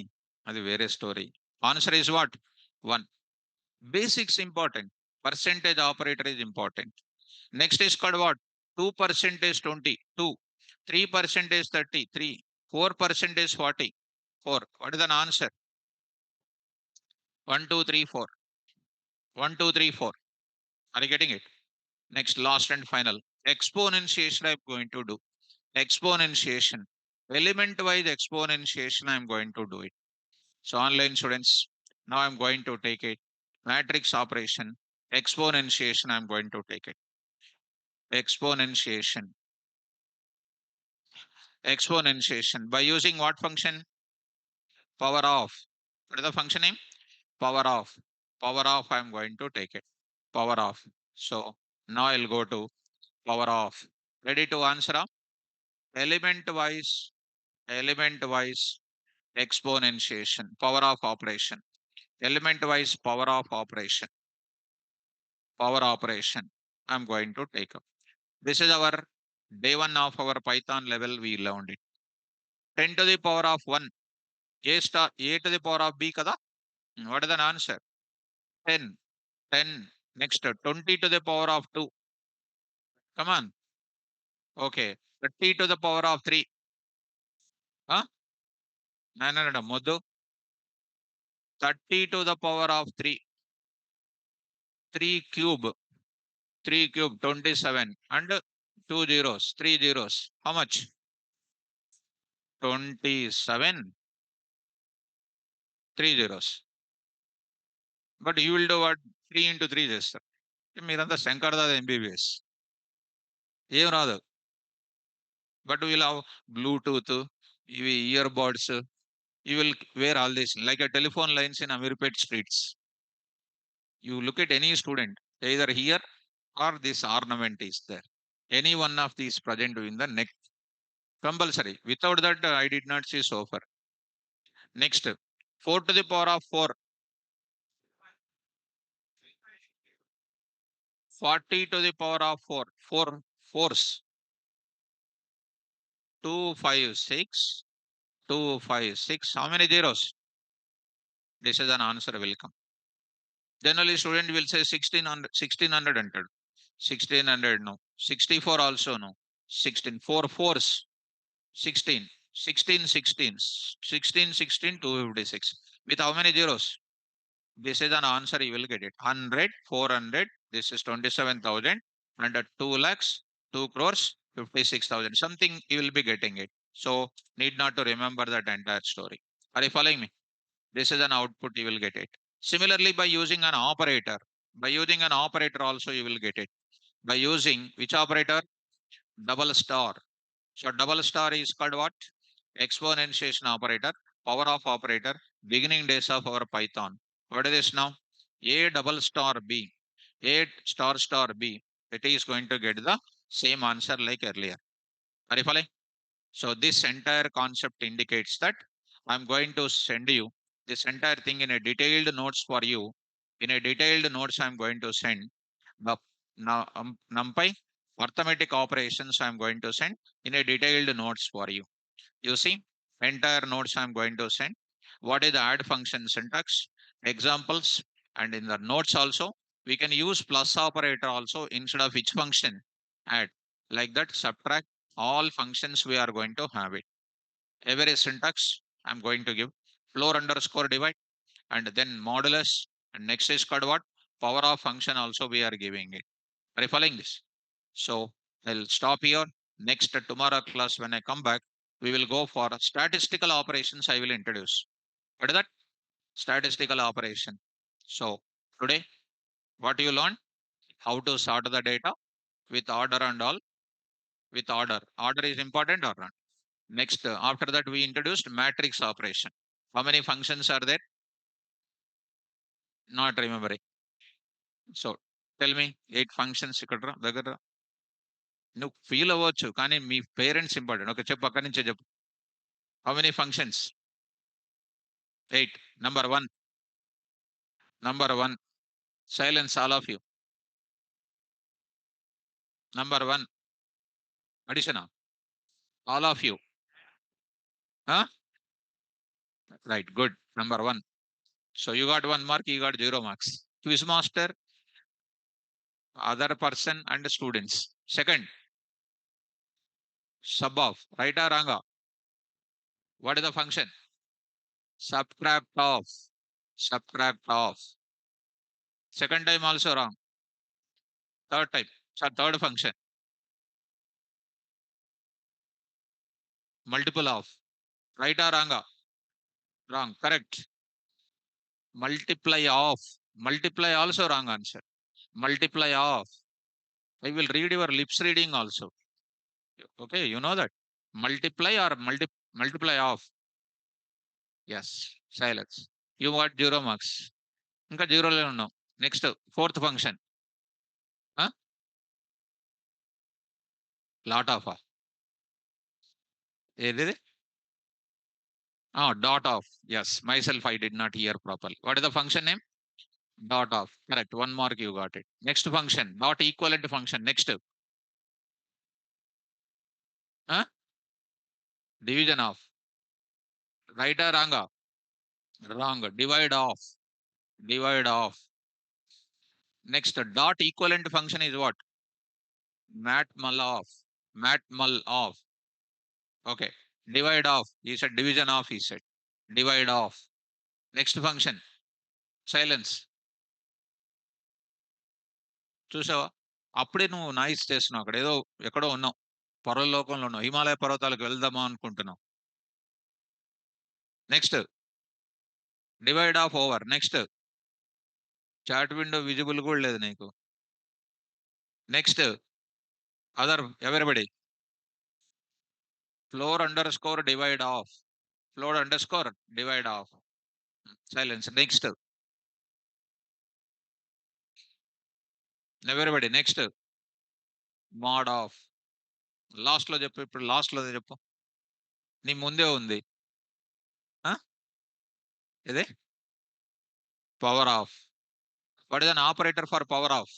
అది వేరే story. Answer is what? 1. Basics important. Percentage operator is important. Next is called what? 2% is 20. 2. 3% is 30. 3. 4% is 40. 4. What is an answer? 1 2 3 4. 1 2 3 4. Are you getting it? Next, last and final. Exponentiation I'm going to do. Exponentiation. Element wise exponentiation I'm going to do it. So online students, now I'm going to take it. Matrix operation. Exponentiation I'm going to take it. Exponentiation. Exponentiation. By using what function? Power of. What is the function name? Power of. Power of I'm going to take it. Power of. So now I'll go to power of. Ready to answer? Element wise exponentiation, power of operation, element wise power operation I'm going to take up. This is our day 1 of our Python level. We learned it. 10 to the power of 1, a to the power of b kada. What is the answer? 10. 10. Next 20 to the power of 2. Come on. Okay. 30 to the power of 3. Huh? No. Modu. 30 to the power of 3. 3 cube. 3 cube 27 and 2 zeros, 3 zeros. How much? 27, 3 zeros. But you will do what? 3 into 3 చేస్తారు. మీరంతా Shankar Dada MBBS ఏం రాదు. But will have Bluetooth, ఇవి ear buds, you will wear all this like a telephone lines in Amirpet streets. You look at any student, either here or this ornament is there. Any one of these present in the neck. Compulsory. Without that, I did not see so far. Next, 4 to the power of 4. 40 to the power of 4. 4 fours. 2, 5, 6. 2, 5, 6. How many zeros? This is an answer will come. Generally, student will say 1600, 1600 entered. 1600 no. 64 also no. 16. 4 fours. 16. 16, 16. 16, 16, 256. With how many zeros? This is an answer, you will get it. 100, 400, this is 27,000, and 2 lakhs, 2 crores, 56,000, something you will be getting it. So need not to remember that entire story. Are you following me? This is an output, you will get it. Similarly, by using an operator also you will get it. By using which operator? Double star. So double star is called what? Exponentiation operator, power of operator, beginning days of our Python. What is this now? A double star B, A star star B. It is going to get the same answer like earlier. Are you following? So this entire concept indicates that I'm going to send you this entire thing in a detailed notes for you. In a detailed notes, I'm going to send the now NumPy arithmetic operations. I'm going to send in a detailed notes for you. You see, entire notes I'm going to send. What is the add function syntax, examples, and in the notes also, we can use plus operator also instead of which function add. Like that, subtract, all functions we are going to have it. Every syntax I'm going to give floor underscore divide and then modulus. And next is called what? Power of function also we are giving it. Are you following this? So I'll stop here. Next tomorrow class when I come back, we will go for statistical operations I will introduce. What is that? Statistical operation. So today, what you learn? How to sort the data with order and all. With order. Order is important or not? Next, after that, we introduced matrix operation. How many functions are there? Not remembering. So tell me, 8 functions ఇక్కడ దగ్గర నువ్వు feel అవ్వచ్చు కానీ మీ parents important. Okay చెప్పు అక్కడి నుంచే చెప్పు. How many functions? 8. Number 1. Number 1. Silence all of you. Number 1. Addition. All of you. Huh? Right. Good. Number 1. So you got 1 mark, you got 0 marks. Quiz master, other person and students. Second, sub off. Right or wrong? What is the function? Subtract off. Subtract off. Second time also wrong. Third time. So third function. Multiple of. Right or wrong? Wrong. Correct. Multiply of. Multiply also wrong answer. Multiply of. I will read your lips reading also. Okay, you know that. Multiply or multiply of. Yes. Silence. You got 0 marks. ఇంకా జీరోలో ఉన్నాం. Next fourth function lot of ఏది dot of. Yes myself I did not hear properly. What is the function name? Dot of. Correct. 1 mark you got it. Next function. Dot equivalent function. Next. Division of. Right or wrong? Wrong. Divide off. Divide off. Next. Dot equivalent function is what? Matmul off. Matmul off. Okay. Divide off. He said division off. He said divide off. Next function. Silence. చూసావా? అప్పుడే నువ్వు noise చేస్తున్నావు. అక్కడ ఏదో ఎక్కడో ఉన్నావు. పరలోకంలో ఉన్నావు. హిమాలయ పర్వతాలకు వెళ్దామా అనుకుంటున్నావు. Next divide of over. Next chat window visible కూడా లేదు నీకు. Next other everybody. Floor underscore divide of. Floor underscore divide of. Silence. Next everybody. Next mode of. Last లో చెప్పు. ఇప్పుడు లాస్ట్ లో చెప్పు. నీ ముందే ఉంది. ఇదే power of. What is an operator for power of?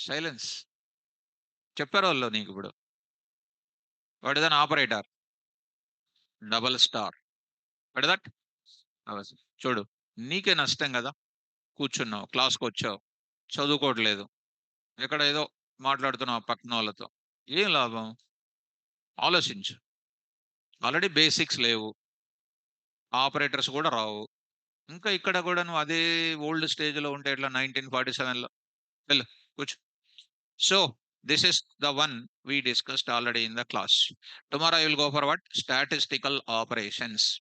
Silence. చెప్పారు వాళ్ళు నీకు ఇప్పుడు. What is an operator? Double star. What is that? చూడు, నీకే నష్టం కదా. కూర్చున్నావు, క్లాస్కి వచ్చావు, చదువుకోవట్లేదు, ఎక్కడ ఏదో మాట్లాడుతున్నావు పక్కన వాళ్ళతో. ఏం లాభం? ఆలోచించు. ఆల్రెడీ బేసిక్స్ లేవు, ఆపరేటర్స్ కూడా రావు. ఇంకా ఇక్కడ కూడా నువ్వు అదే ఓల్డ్ స్టేజ్లో ఉంటే ఎట్లా? 1947లో వెళ్ళు కూర్చో. So This is the one we discussed already in the class. Tomorrow I will go for what? Statistical operations.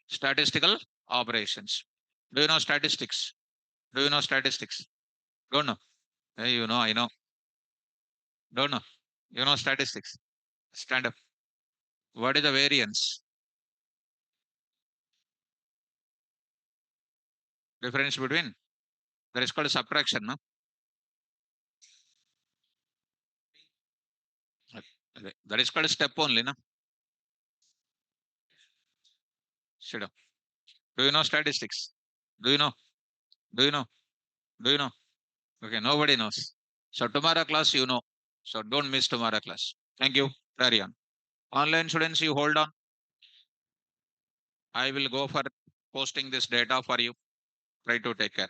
Statistical operations. Do you know statistics? Do you know statistics? Don't know. You know, I know. Don't know. You know statistics. Stand up. What is the variance? Difference between? That is called subtraction, no? Okay. That is called step only, no? Sit down. Do you know statistics? Do you know? Do you know? Do you know? Okay, nobody knows. So tomorrow class, you know. So don't miss tomorrow class. Thank you. Carry on. Online students, you hold on. I will go for posting this data for you. Try to take care.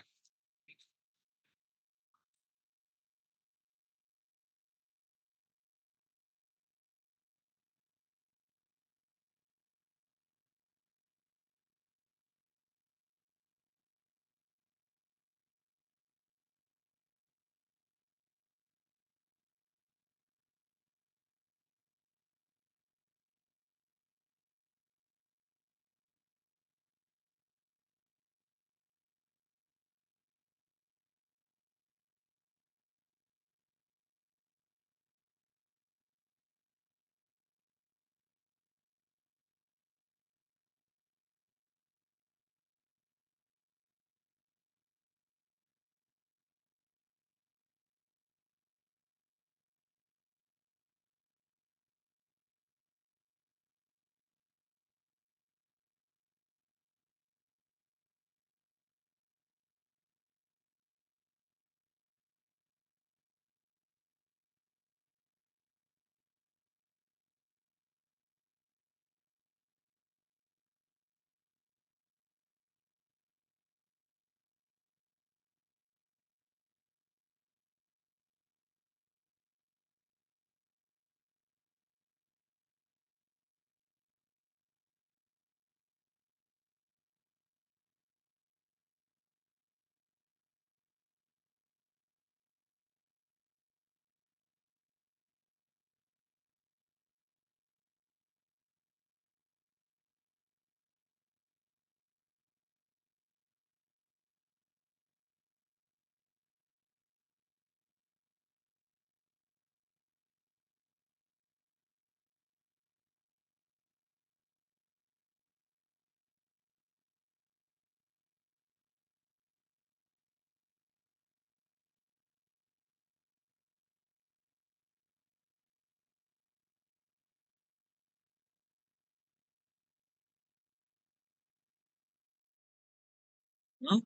No?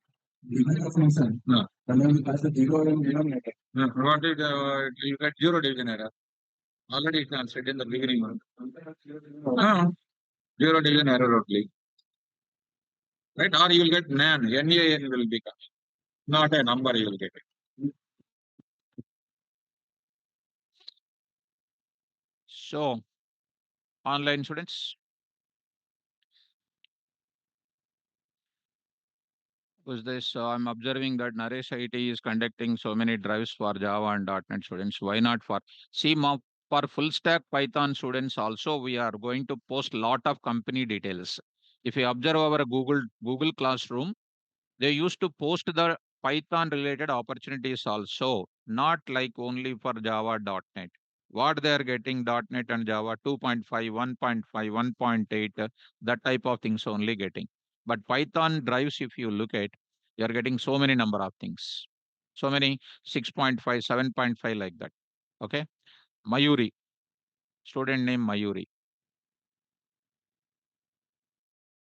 No. And then you pass the zero and denominator. No. What did you get zero division error? Already it answered in the beginning one. No. Zero division error only. Right? Or you will get NaN. NaN will become. Not a number you will get it. So, online students, was this? I'm observing that Naresh IT is conducting so many drives for Java and .NET students. Why not for for full stack Python students? Also, we are going to post lot of company details. If you observe our Google Classroom, they used to post the Python related opportunities also, not like only for Java .NET. What they are getting .NET and Java 2.5, 1.5, 1.8, that type of things only getting. But Python drives, if you look at, you are getting so many number of things. So many 6.5, 7.5 like that. Okay. Mayuri, student name Mayuri.